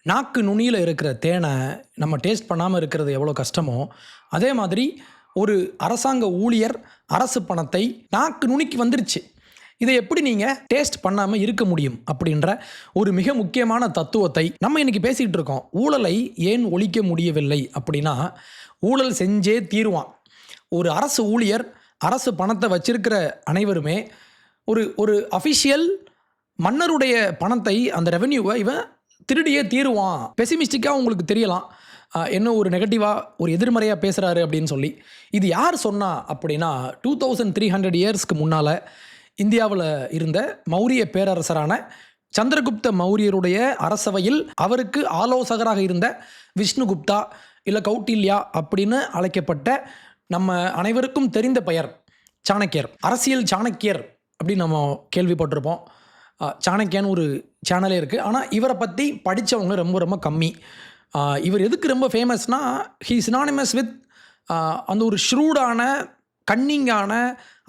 நாக்கு நுனியில் இருக்கிற தேனை நம்ம டேஸ்ட் பண்ணாமல் இருக்கிறது எவ்வளோ கஷ்டமோ, அதே மாதிரி ஒரு அரசாங்க ஊழியர் அரசு பணத்தை நாக்கு நுனிக்கு வந்துருச்சு, இதை எப்படி நீங்கள் டேஸ்ட் பண்ணாமல் இருக்க முடியும் அப்படின்ற ஒரு மிக முக்கியமான தத்துவத்தை நம்ம இன்றைக்கி பேசிகிட்டு இருக்கோம். ஊழலை ஏன் ஒழிக்க முடியவில்லை அப்படின்னா, ஊழல் செஞ்சே தீருவான். ஒரு அரசு ஊழியர் அரசு பணத்தை வச்சிருக்கிற அனைவருமே ஒரு அஃபிஷியல் மன்னருடைய பணத்தை, அந்த ரெவென்யூவை இவன் திருடியே தீருவான். பெசிமிஸ்டிக்காக உங்களுக்கு தெரியலாம், என்ன ஒரு நெகட்டிவாக ஒரு எதிர்மறையாக பேசுகிறாரு அப்படின்னு சொல்லி. இது யார் சொன்னா அப்படின்னா, 2300 இயர்ஸ்க்கு முன்னால் இந்தியாவில் இருந்த மௌரிய பேரரசரான சந்திரகுப்த மௌரியருடைய அரசவையில் அவருக்கு ஆலோசகராக இருந்த விஷ்ணுகுப்தா இல்லை கௌட்டில்யா அப்படின்னு அழைக்கப்பட்ட நம்ம அனைவருக்கும் தெரிந்த பெயர் சாணக்கியர். அரசியல் சாணக்கியர் அப்படின்னு நம்ம கேள்விப்பட்டிருப்போம். சாணக்கியான்னு ஒரு சேனலே இருக்குது. ஆனால் இவரை பற்றி படித்தவங்க ரொம்ப ரொம்ப கம்மி. இவர் எதுக்கு ரொம்ப ஃபேமஸ்னால், ஹீ சினானிமஸ் வித் அந்த ஒரு ஷ்ரூடான கன்னிங்கான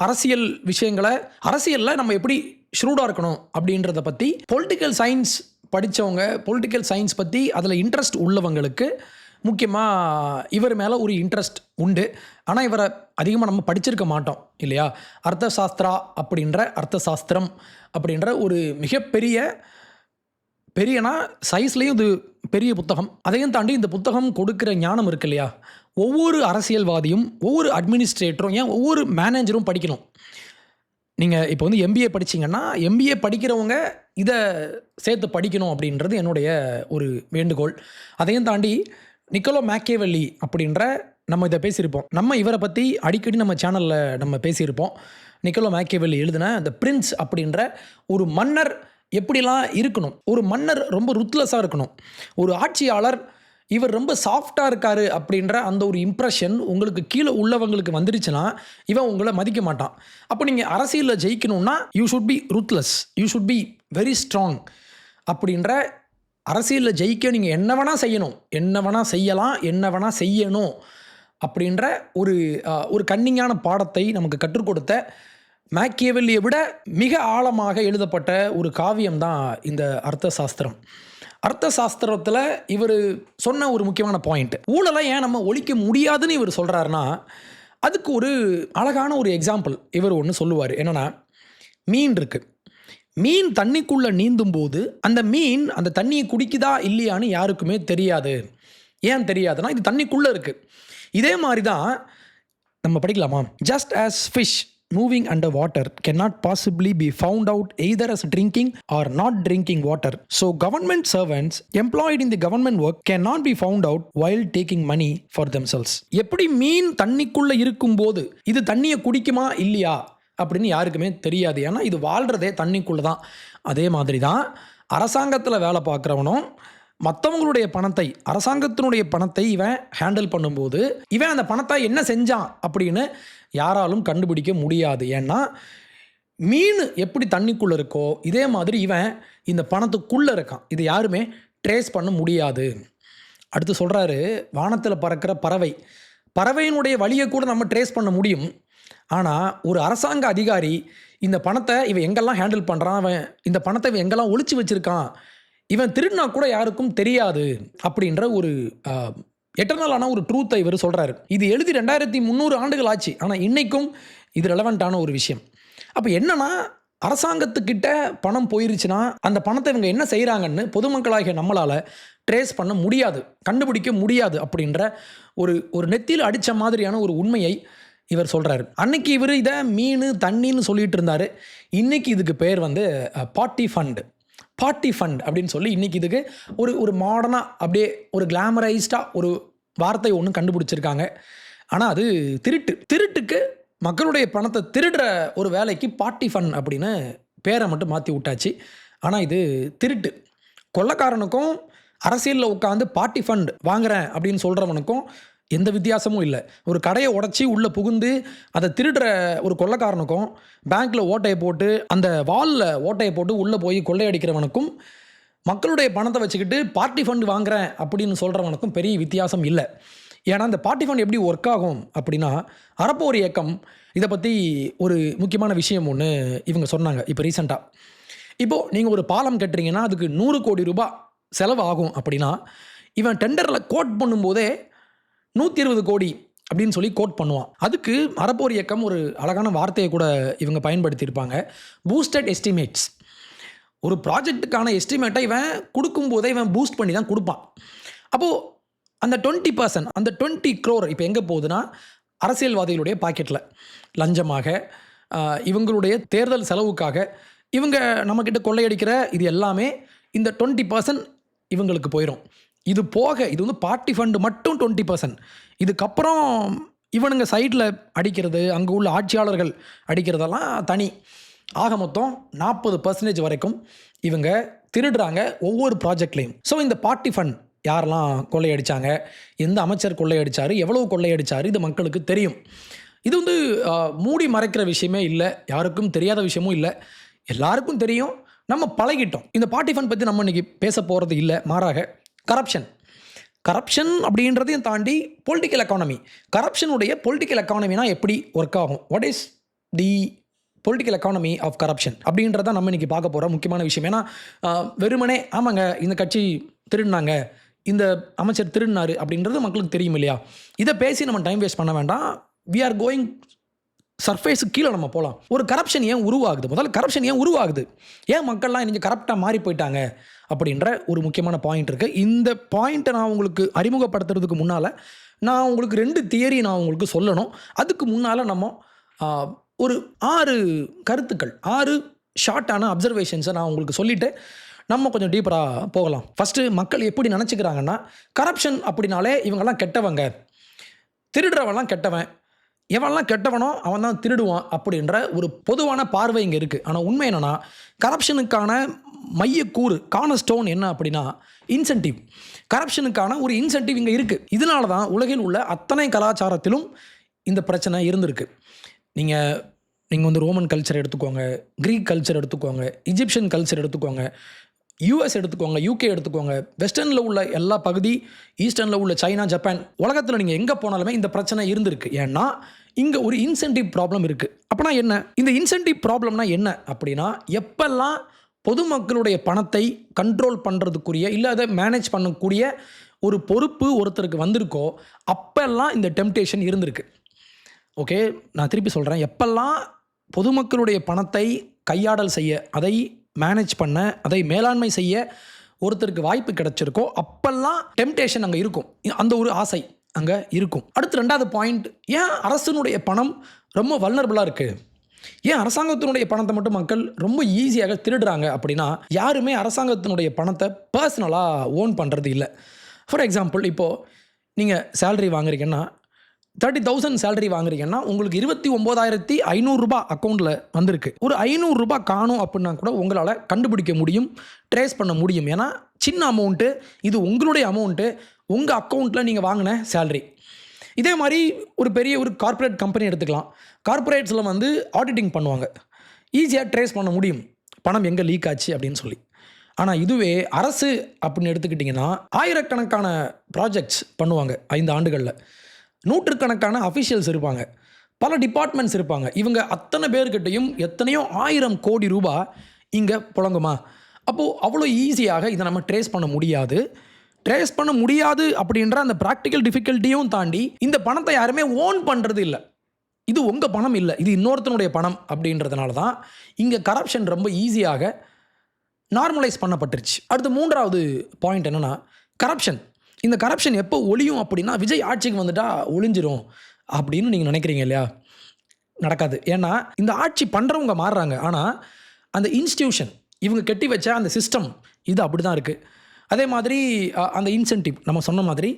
அரசியல் விஷயங்களை, அரசியலில் நம்ம எப்படி ஷ்ரூடாக இருக்கணும் அப்படின்றத பற்றி பொலிட்டிக்கல் சயின்ஸ் படித்தவங்க, பொலிட்டிக்கல் சயின்ஸ் பற்றி அதில் இன்ட்ரெஸ்ட் உள்ளவங்களுக்கு முக்கியமாக இவர் மேலே ஒரு இன்ட்ரெஸ்ட் உண்டு. ஆனால் இவரை அதிகமாக நம்ம படிச்சிருக்க மாட்டோம் இல்லையா. அர்த்த சாஸ்திரா அப்படின்ற அர்த்த சாஸ்திரம் அப்படின்ற ஒரு மிகப்பெரிய பெரியனா சைஸ்லேயும் இது பெரிய புத்தகம். அதையும் தாண்டி இந்த புத்தகம் கொடுக்குற ஞானம் இருக்கு இல்லையா, ஒவ்வொரு அரசியல்வாதியும், ஒவ்வொரு அட்மினிஸ்ட்ரேட்டரும், ஏன் ஒவ்வொரு மேனேஜரும் படிக்கணும். நீங்கள் இப்போ வந்து எம்பிஏ படிச்சிங்கன்னா, எம்பிஏ படிக்கிறவங்க இதை சேர்த்து படிக்கணும் அப்படின்றது என்னுடைய ஒரு வேண்டுகோள். அதையும் தாண்டி நிக்கோலோ மேக்கியவெல்லி அப்படின்ற, நம்ம இதை பேசியிருப்போம், நம்ம இவரை பற்றி அடிக்கடி நம்ம சேனலில் நம்ம பேசியிருப்போம். நிக்கோலோ மேக்கியவெல்லி எழுதின த பிரின்ஸ் அப்படின்ற ஒரு மன்னர் எப்படிலாம் இருக்கணும், ஒரு மன்னர் ரொம்ப ருத்லெஸ்ஸாக இருக்கணும், ஒரு ஆட்சியாளர் இவர் ரொம்ப சாஃப்டாக இருக்கார் அப்படின்ற அந்த ஒரு இம்ப்ரெஷன் உங்களுக்கு கீழே உள்ளவங்களுக்கு வந்துருச்சுன்னா இவன் உங்களை மதிக்க மாட்டான். அப்போ நீங்கள் அரசியலில் ஜெயிக்கணும்னா you should be ruthless, you should be very strong அப்படின்ற, அரசியலில் ஜெயிக்க நீங்கள் என்ன வேணால் செய்யணும், என்ன வேணால் செய்யலாம், என்ன வேணால் செய்யணும் அப்படின்ற ஒரு கன்னிங்கான பாடத்தை நமக்கு கற்றுக் கொடுத்த மேக்கியவெல்லியை விட மிக ஆழமாக எழுதப்பட்ட ஒரு காவியம்தான் இந்த அர்த்த சாஸ்திரம். அர்த்த சாஸ்திரத்தில் இவர் சொன்ன ஒரு முக்கியமான பாயிண்ட், ஊழலை ஏன் நம்ம ஒழிக்க முடியாதுன்னு இவர் சொல்கிறாருன்னா, அதுக்கு ஒரு அழகான ஒரு எக்ஸாம்பிள் இவர் ஒன்று சொல்லுவார். என்னென்னா, மீன் இருக்குது, மீன் தண்ணிக்குள்ளே நீந்தும் போது அந்த மீன் அந்த தண்ணியை குடிக்குதா இல்லையான்னு யாருக்குமே தெரியாது. ஏன் தெரியாதுன்னா, இது தண்ணிக்குள்ளே இருக்குது. இதே மாதிரி தான் நம்ம படிக்கலாமா, just as fish moving under water cannot possibly be found out either as drinking or not drinking water. So government servants employed in the government work cannot be found out while taking money for themselves. எப்படி மீன் தண்ணிக்குள்ள இருக்கும்போது இது தண்ணியை குடிக்குமா இல்லையா அப்படின்னு யாருக்குமே தெரியாது, ஏன்னா இது வாழ்கிறதே தண்ணிக்குள்ளே தான். அதே மாதிரி தான் அரசாங்கத்தில் வேலை பார்க்குறவனும் மற்றவங்களுடைய பணத்தை, அரசாங்கத்தினுடைய பணத்தை இவன் ஹேண்டில் பண்ணும்போது இவன் அந்த பணத்தை என்ன செஞ்சான் அப்படின்னு யாராலும் கண்டுபிடிக்க முடியாது. ஏன்னா மீன் எப்படி தண்ணிக்குள்ளே இருக்கோ இதே மாதிரி இவன் இந்த பணத்துக்குள்ளே இருக்கான், இது யாருமே ட்ரேஸ் பண்ண முடியாது. அடுத்து சொல்கிறாரு, வானத்தில் பறக்கிற பறவையினுடைய வழியை கூட நம்ம ட்ரேஸ் பண்ண முடியும். ஆனால் ஒரு அரசாங்க அதிகாரி இந்த பணத்தை இவன் எங்கெல்லாம் ஹேண்டில் பண்ணுறான், அவன் இந்த பணத்தை இவன் எங்கெல்லாம் ஒளிச்சு வச்சுருக்கான், இவன் திருடினா கூட யாருக்கும் தெரியாது அப்படின்ற ஒரு எட்டர்னலான ஒரு ட்ரூத்தை இவர் சொல்கிறாரு. இது எழுதி 2300 ஆண்டுகள் ஆச்சு, ஆனால் இன்றைக்கும் இது ரெலவெண்ட்டான ஒரு விஷயம். அப்போ என்னன்னா, அரசாங்கத்துக்கிட்ட பணம் போயிருச்சுன்னா அந்த பணத்தை இவங்க என்ன செய்கிறாங்கன்னு பொதுமக்களாகிய நம்மளால் ட்ரேஸ் பண்ண முடியாது, கண்டுபிடிக்க முடியாது அப்படின்ற ஒரு நெத்தியில் அடித்த மாதிரியான ஒரு உண்மையை இவர் சொல்கிறாரு. அன்னைக்கு இவர் இதை மீன் தண்ணின்னு சொல்லிட்டு இருந்தார். இன்றைக்கி இதுக்கு பேர் வந்து பார்ட்டி ஃபண்ட் அப்படின்னு சொல்லி இன்றைக்கி இதுக்கு ஒரு மாடர்னாக அப்படியே ஒரு கிளாமரைஸ்டாக ஒரு வார்த்தை ஒன்று கண்டுபிடிச்சிருக்காங்க. ஆனால் அது திருட்டுக்கு மக்களுடைய பணத்தை திருடுற ஒரு வேலைக்கு பார்ட்டி ஃபண்ட் அப்படின்னு பேரை மட்டும் மாற்றி விட்டாச்சு. ஆனால் இது திருட்டு. கொள்ளைக்காரனுக்கும் அரசியலில் உட்காந்து பார்ட்டி ஃபண்ட் வாங்குறேன் அப்படின்னு சொல்கிறவனுக்கும் எந்த வித்தியாசமும் இல்லை. ஒரு கடையை உடச்சி உள்ளே புகுந்து அதை திருடுற ஒரு கொள்ளைக்காரனுக்கும், பேங்க்கில் ஓட்டையை போட்டு அந்த வாலில் ஓட்டையை போட்டு உள்ளே போய் கொள்ளையடிக்கிறவனுக்கும், மக்களுடைய பணத்தை வச்சுக்கிட்டு பார்ட்டி ஃபண்ட் வாங்குறேன் அப்படின்னு சொல்கிறவனுக்கும் பெரிய வித்தியாசம் இல்லை. ஏன்னா இந்த பார்ட்டி ஃபண்ட் எப்படி ஒர்க் ஆகும் அப்படின்னா, அறப்போர் இயக்கம் இதை பற்றி ஒரு முக்கியமான விஷயம் ஒன்று இவங்க சொன்னாங்க இப்போ ரீசெண்டாக. இப்போது நீங்கள் ஒரு பாலம் கட்டுறீங்கன்னா அதுக்கு 100 கோடி ரூபாய் செலவு ஆகும் அப்படின்னா இவன் டெண்டரில் கோட் பண்ணும்போதே 120 கோடி அப்படின்னு சொல்லி கோட் பண்ணுவான். அதுக்கு அறப்போர் இயக்கம் ஒரு அழகான வார்த்தையை கூட இவங்க பயன்படுத்தியிருப்பாங்க, பூஸ்டட் எஸ்டிமேட்ஸ். ஒரு ப்ராஜெக்ட்டுக்கான எஸ்டிமேட்டை இவன் கொடுக்கும்போதே இவன் பூஸ்ட் பண்ணி தான் கொடுப்பான். அப்போது அந்த 20%, அந்த 20 crore இப்போ எங்கே போகுதுன்னா அரசியல்வாதிகளுடைய பாக்கெட்டில் லஞ்சமாக, இவங்களுடைய தேர்தல் செலவுக்காக இவங்க நம்மக்கிட்ட கொள்ளையடிக்கிற இது எல்லாமே இந்த 20% இவங்களுக்கு போயிடும். இது போக இது வந்து பார்ட்டி ஃபண்டு மட்டும் 20%. இதுக்கப்புறம் இவனுங்க சைடில் அடிக்கிறது, அங்கே உள்ள ஆட்சியாளர்கள் அடிக்கிறதெல்லாம் தனி. ஆக மொத்தம் 40% வரைக்கும் இவங்க திருடுறாங்க ஒவ்வொரு ப்ராஜெக்ட்லேயும். ஸோ இந்த பார்ட்டி ஃபண்ட் யாரெல்லாம் கொள்ளையடித்தாங்க, எந்த அமைச்சர் கொள்ளையடித்தார், எவ்வளோ கொள்ளையடித்தார், இது மக்களுக்கு தெரியும். இது வந்து மூடி மறைக்கிற விஷயமே இல்லை, யாருக்கும் தெரியாத விஷயமும் இல்லை, எல்லாருக்கும் தெரியும். நம்ம பழகிட்டோம். இந்த பார்ட்டி ஃபண்ட் பற்றி நம்ம இன்றைக்கி பேச போகிறது இல்லை, மாறாக கரப்ஷன் அப்படின்றதையும் தாண்டி பொலிட்டிக்கல் எக்கானமி. கரப்ஷனுடைய பொலிட்டிக்கல் எக்கானமினா எப்படி ஒர்க் ஆகும், what is the political economy of corruption அப்படின்றத நம்ம இன்றைக்கி பார்க்க போகிற முக்கியமான விஷயம். ஏன்னா வெறுமனே ஆமாங்க இந்த கட்சி திருடினாங்க, இந்த அமைச்சர் திருடினார் அப்படின்றது மக்களுக்கு தெரியும் இல்லையா. இதை பேசி நம்ம டைம் வேஸ்ட் பண்ண வேண்டாம். வி ஆர் கோயிங் சர்ஃபேஸுக்கு கீழே நம்ம போகலாம். ஒரு கரப்ஷன் ஏன் உருவாகுது, முதல்ல கரப்ஷன் ஏன் உருவாகுது, ஏன் மக்கள்லாம் இன்றைக்கி கரப்டாக மாறி போயிட்டாங்க அப்படின்ற ஒரு முக்கியமான பாயிண்ட் இருக்குது. இந்த பாயிண்ட்டை நான் உங்களுக்கு அறிமுகப்படுத்துறதுக்கு முன்னால் நான் உங்களுக்கு 2 தியரி நான் உங்களுக்கு சொல்லணும். அதுக்கு முன்னால் நம்ம ஒரு 6 கருத்துக்கள், 6 ஷார்ட்டான அப்சர்வேஷன்ஸை நான் உங்களுக்கு சொல்லிவிட்டு நம்ம கொஞ்சம் டீப்பராக போகலாம். ஃபஸ்ட்டு மக்கள் எப்படி நினச்சிக்கிறாங்கன்னா, கரப்ஷன் அப்படின்னாலே இவங்கெல்லாம் கெட்டவங்க, திருடுறவெல்லாம் கெட்டவன், எவன்லாம் கெட்டவனோ அவன் தான் திருடுவான் அப்படின்ற ஒரு பொதுவான பார்வை இங்கே இருக்குது. ஆனால் உண்மை என்னென்னா, கரப்ஷனுக்கான மையக்கூறு, கார்னர்ஸ்டோன் என்ன அப்படின்னா இன்சென்டிவ். கரப்ஷனுக்கான ஒரு இன்சென்டிவ் இங்கே இருக்குது. இதனால தான் உலகில் உள்ள அத்தனை கலாச்சாரத்திலும் இந்த பிரச்சனை இருந்திருக்கு. நீங்கள் வந்து ரோமன் கல்ச்சர் எடுத்துக்கோங்க, க்ரீக் கல்ச்சர் எடுத்துக்கோங்க, இஜிப்சியன் கல்ச்சர் எடுத்துக்கோங்க, யூஎஸ் எடுத்துக்கோங்க, யூகே எடுத்துக்கோங்க, வெஸ்டர்னில் உள்ள எல்லா பகுதி, ஈஸ்டர்னில் உள்ள சைனா, ஜப்பான், உலகத்தில் நீங்கள் எங்கே போனாலுமே இந்த பிரச்சனை இருந்திருக்கு. ஏன்னா இங்கே ஒரு இன்சென்டிவ் ப்ராப்ளம் இருக்குது. அப்படின்னா என்ன, இந்த இன்சென்டிவ் ப்ராப்ளம்னா என்ன அப்படின்னா, எப்பெல்லாம் பொதுமக்களுடைய பணத்தை கண்ட்ரோல் பண்ணுறதுக்குரிய இல்லை அதை மேனேஜ் பண்ணக்கூடிய ஒரு பொறுப்பு ஒருத்தருக்கு வந்திருக்கோ அப்பெல்லாம் இந்த டெம்டேஷன் இருந்திருக்கு. ஓகே, நான் திருப்பி சொல்கிறேன். எப்பெல்லாம் பொதுமக்களுடைய பணத்தை கையாடல் செய்ய, அதை மேனேஜ் பண்ண, அதை மேலாண்மை செய்ய ஒருத்தருக்கு வாய்ப்பு கிடைச்சிருக்கோ அப்பெல்லாம் டெம்டேஷன் அங்கே இருக்கும், அந்த ஒரு ஆசை அங்கே இருக்கும். அடுத்து 2வது பாயிண்ட், ஏன் அரசனுடைய பணம் ரொம்ப வல்னரபிளாக இருக்குது, ஏன் அரசாங்கத்தினுடைய பணத்தை மட்டும் மக்கள் ரொம்ப ஈஸியாக திருடுறாங்க அப்படின்னா, யாருமே அரசாங்கத்தினுடைய பணத்தை பர்சனலாக ஓன் பண்ணுறது இல்லை. ஃபார் எக்ஸாம்பிள், இப்போது நீங்கள் சேலரி வாங்குறீங்கன்னா, 30,000 சேலரி வாங்குறீங்கன்னா உங்களுக்கு 29,500 ரூபாய் அக்கௌண்ட்டில் வந்திருக்கு. ஒரு 500 ரூபாய் காணும் அப்படின்னா கூட உங்களால் கண்டுபிடிக்க முடியும், ட்ரேஸ் பண்ண முடியும். ஏன்னா சின்ன அமௌண்ட்டு, இது உங்களுடைய அமௌண்ட்டு, உங்கள் அக்கௌண்ட்டில் நீங்கள் வாங்கின சேலரி. இதே மாதிரி ஒரு பெரிய ஒரு கார்ப்பரேட் கம்பெனி எடுத்துக்கலாம். கார்ப்பரேட்ஸில் வந்து ஆடிட்டிங் பண்ணுவாங்க, ஈஸியாக ட்ரேஸ் பண்ண முடியும் பணம் எங்கே லீக் ஆச்சு அப்படின்னு சொல்லி. ஆனால் இதுவே அரசு அப்படின்னு எடுத்துக்கிட்டிங்கன்னா, ஆயிரக்கணக்கான ப்ராஜெக்ட்ஸ் பண்ணுவாங்க 5 ஆண்டுகளில், நூற்றுக்கணக்கான அஃபிஷியல்ஸ் இருப்பாங்க, பல டிபார்ட்மெண்ட்ஸ் இருப்பாங்க. இவங்க அத்தனை பேர்கிட்டையும் எத்தனையோ 1000 கோடி ரூபாய் இங்கே புழங்குமா? அப்போது அவ்வளோ ஈஸியாக இதை நம்ம ட்ரேஸ் பண்ண முடியாது. ட்ரேஸ் பண்ண முடியாது அப்படின்ற அந்த ப்ராக்டிக்கல் டிஃபிகல்ட்டியும் தாண்டி இந்த பணத்தை யாருமே ஓன் பண்ணுறது இல்லை. இது உங்கள் பணம் இல்லை, இது இன்னொருத்தனுடைய பணம் அப்படின்றதுனால தான் இங்கே கரப்ஷன் ரொம்ப ஈஸியாக நார்மலைஸ் பண்ணப்பட்டுருச்சு. அடுத்து 3வது பாயிண்ட் என்னென்னா, கரப்ஷன். இந்த கரப்ஷன் எப்போ ஒழியும் அப்படின்னா, விஜய் ஆட்சிக்கு வந்துட்டால் ஒழிஞ்சிரும் அப்படின்னு நீங்கள் நினைக்கிறீங்க இல்லையா? நடக்காது. ஏன்னா இந்த ஆட்சி பண்ணுறவங்க மாறுறாங்க, ஆனால் அந்த இன்ஸ்டியூஷன், இவங்க கட்டி வச்ச அந்த சிஸ்டம் இது அப்படி தான் இருக்குது. அதே மாதிரி அந்த இன்சென்டிவ், நம்ம சொன்ன மாதிரி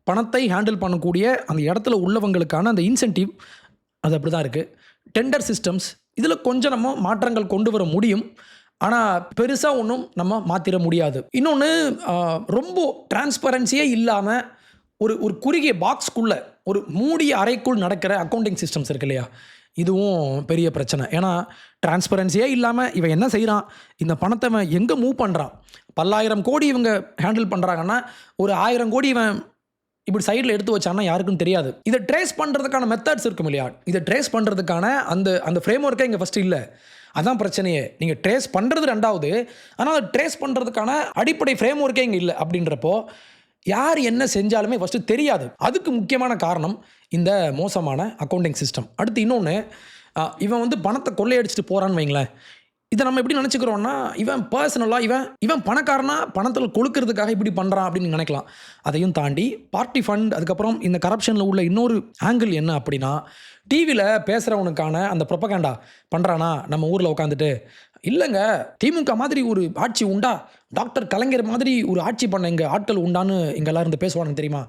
பணத்தை ஹேண்டில் பண்ணக்கூடிய அந்த இடத்துல உள்ளவங்களுக்கான அந்த இன்சென்டிவ் அது அப்படி தான் இருக்குது. டெண்டர் சிஸ்டம்ஸ், இதில் கொஞ்சம் நம்ம மாற்றங்கள் கொண்டு வர முடியும், ஆனால் பெருசாக ஒன்றும் நம்ம மாற்றிட முடியாது. இன்னொன்று, ரொம்ப டிரான்ஸ்பரன்சியே இல்லாமல் ஒரு குறுகிய பாக்ஸ்க்குள்ளே, ஒரு மூடிய அறைக்குள் நடக்கிற அக்கௌண்டிங் சிஸ்டம்ஸ் இருக்கு இல்லையா, இதுவும் பெரிய பிரச்சனை. ஏன்னா டிரான்ஸ்பரன்சியே இல்லாமல் இவன் என்ன செய்கிறான், இந்த பணத்தை இவன் எங்கே மூவ் பண்ணுறான், 10,000 கோடி இவங்க ஹேண்டில் பண்ணுறாங்கன்னா ஒரு 1000 கோடி இவன் இப்படி சைடில் எடுத்து வச்சான்னா யாருக்கும் தெரியாது. இதை ட்ரேஸ் பண்ணுறதுக்கான மெத்தட்ஸ் இருக்கும் இல்லையா, இதை ட்ரேஸ் பண்ணுறதுக்கான அந்த ஃப்ரேம் ஒர்க்கே இங்கே ஃபஸ்ட்டு இல்லை. அதான் பிரச்சனையே. நீங்கள் ட்ரேஸ் பண்ணுறது ரெண்டாவது, ஆனால் அதை ட்ரேஸ் பண்ணுறதுக்கான அடிப்படை ஃப்ரேம் ஒர்க்கே இங்கே இல்லை. அப்படின்றப்போ யார் என்ன செஞ்சாலுமே ஃபஸ்ட்டு தெரியாது. அதுக்கு முக்கியமான காரணம் இந்த மோசமான அக்கௌண்டிங் சிஸ்டம். அடுத்து இன்னொன்று, இவன் வந்து பணத்தை கொள்ளையடிச்சிட்டு போகிறான்னு வைங்களேன். இதை நம்ம எப்படி நினச்சிக்கிறோன்னா, இவன் பர்சனலாக இவன் பணக்காரனா பணத்தில் கொழுக்கிறதுக்காக இப்படி பண்ணுறான் அப்படின்னு நினைக்கலாம். அதையும் தாண்டி பார்ட்டி ஃபண்ட், அதுக்கப்புறம் இந்த கரப்ஷனில் உள்ள இன்னொரு ஆங்கிள் என்ன அப்படின்னா, டிவியில் பேசுகிறவனுக்கான அந்த ப்ரொபகண்டா பண்ணுறானா நம்ம ஊரில் உட்காந்துட்டு, இல்லைங்க திமுக மாதிரி ஒரு ஆட்சி உண்டா, டாக்டர் கலைஞர் மாதிரி ஒரு ஆட்சி பண்ண எங்கள் ஆட்கள் உண்டான்னு இங்கெல்லாம் இருந்து பேசுவானு தெரியுமா.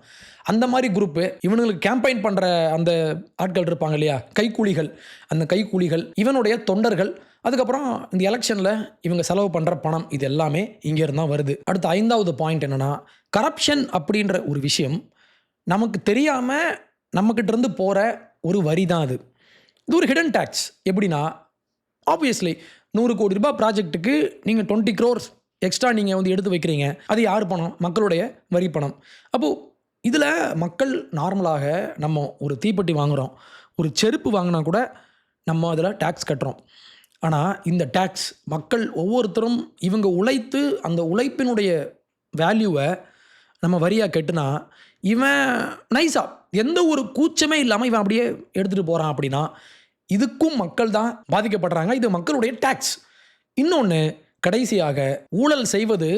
அந்த மாதிரி குரூப்பு இவனுங்களுக்கு கேம்பெயின் பண்ணுற அந்த ஆட்கள் இருப்பாங்க இல்லையா, கைக்கூலிகள். அந்த கைக்கூலிகள் இவனுடைய தொண்டர்கள். அதுக்கப்புறம் இந்த எலெக்ஷனில் இவங்க செலவு பண்ணுற பணம், இது எல்லாமே இங்கேருந்து தான் வருது. அடுத்த 5வது பாயிண்ட் என்னென்னா, கரப்ஷன் அப்படின்ற ஒரு விஷயம் நமக்கு தெரியாமல் நம்மக்கிட்ட இருந்து போகிற ஒரு வரி தான் அது. இது ஒரு ஹிடன் டேக்ஸ். எப்படின்னா, ஆப்வியஸ்லி 100 கோடி ரூபாய் ப்ராஜெக்ட்டுக்கு நீங்கள் 20 crores எக்ஸ்ட்ரா நீங்கள் வந்து எடுத்து வைக்கிறீங்க. அது யார் பணம்? மக்களுடைய வரி பணம். அப்போது இதில் மக்கள் நார்மலாக நம்ம ஒரு தீப்பெட்டி வாங்குகிறோம், ஒரு செருப்பு வாங்கினா கூட நம்ம அதில் டேக்ஸ் கட்டுறோம். ஆனால் இந்த டேக்ஸ் மக்கள் ஒவ்வொருத்தரும் இவங்க உழைத்து அந்த உழைப்பினுடைய வேல்யூவை நம்ம வரியாக கட்டுனா, இவன் நைஸாக எந்த ஒரு கூச்சமே இல்லாமல் இவன் அப்படியே எடுத்துகிட்டு போகிறான். அப்படின்னா இதுக்கும் மக்கள் தான் பாதிக்கப்படுறாங்க. இது மக்களுடைய டேக்ஸ். இன்னொன்று, கடைசியாக ஊழல் செய்வது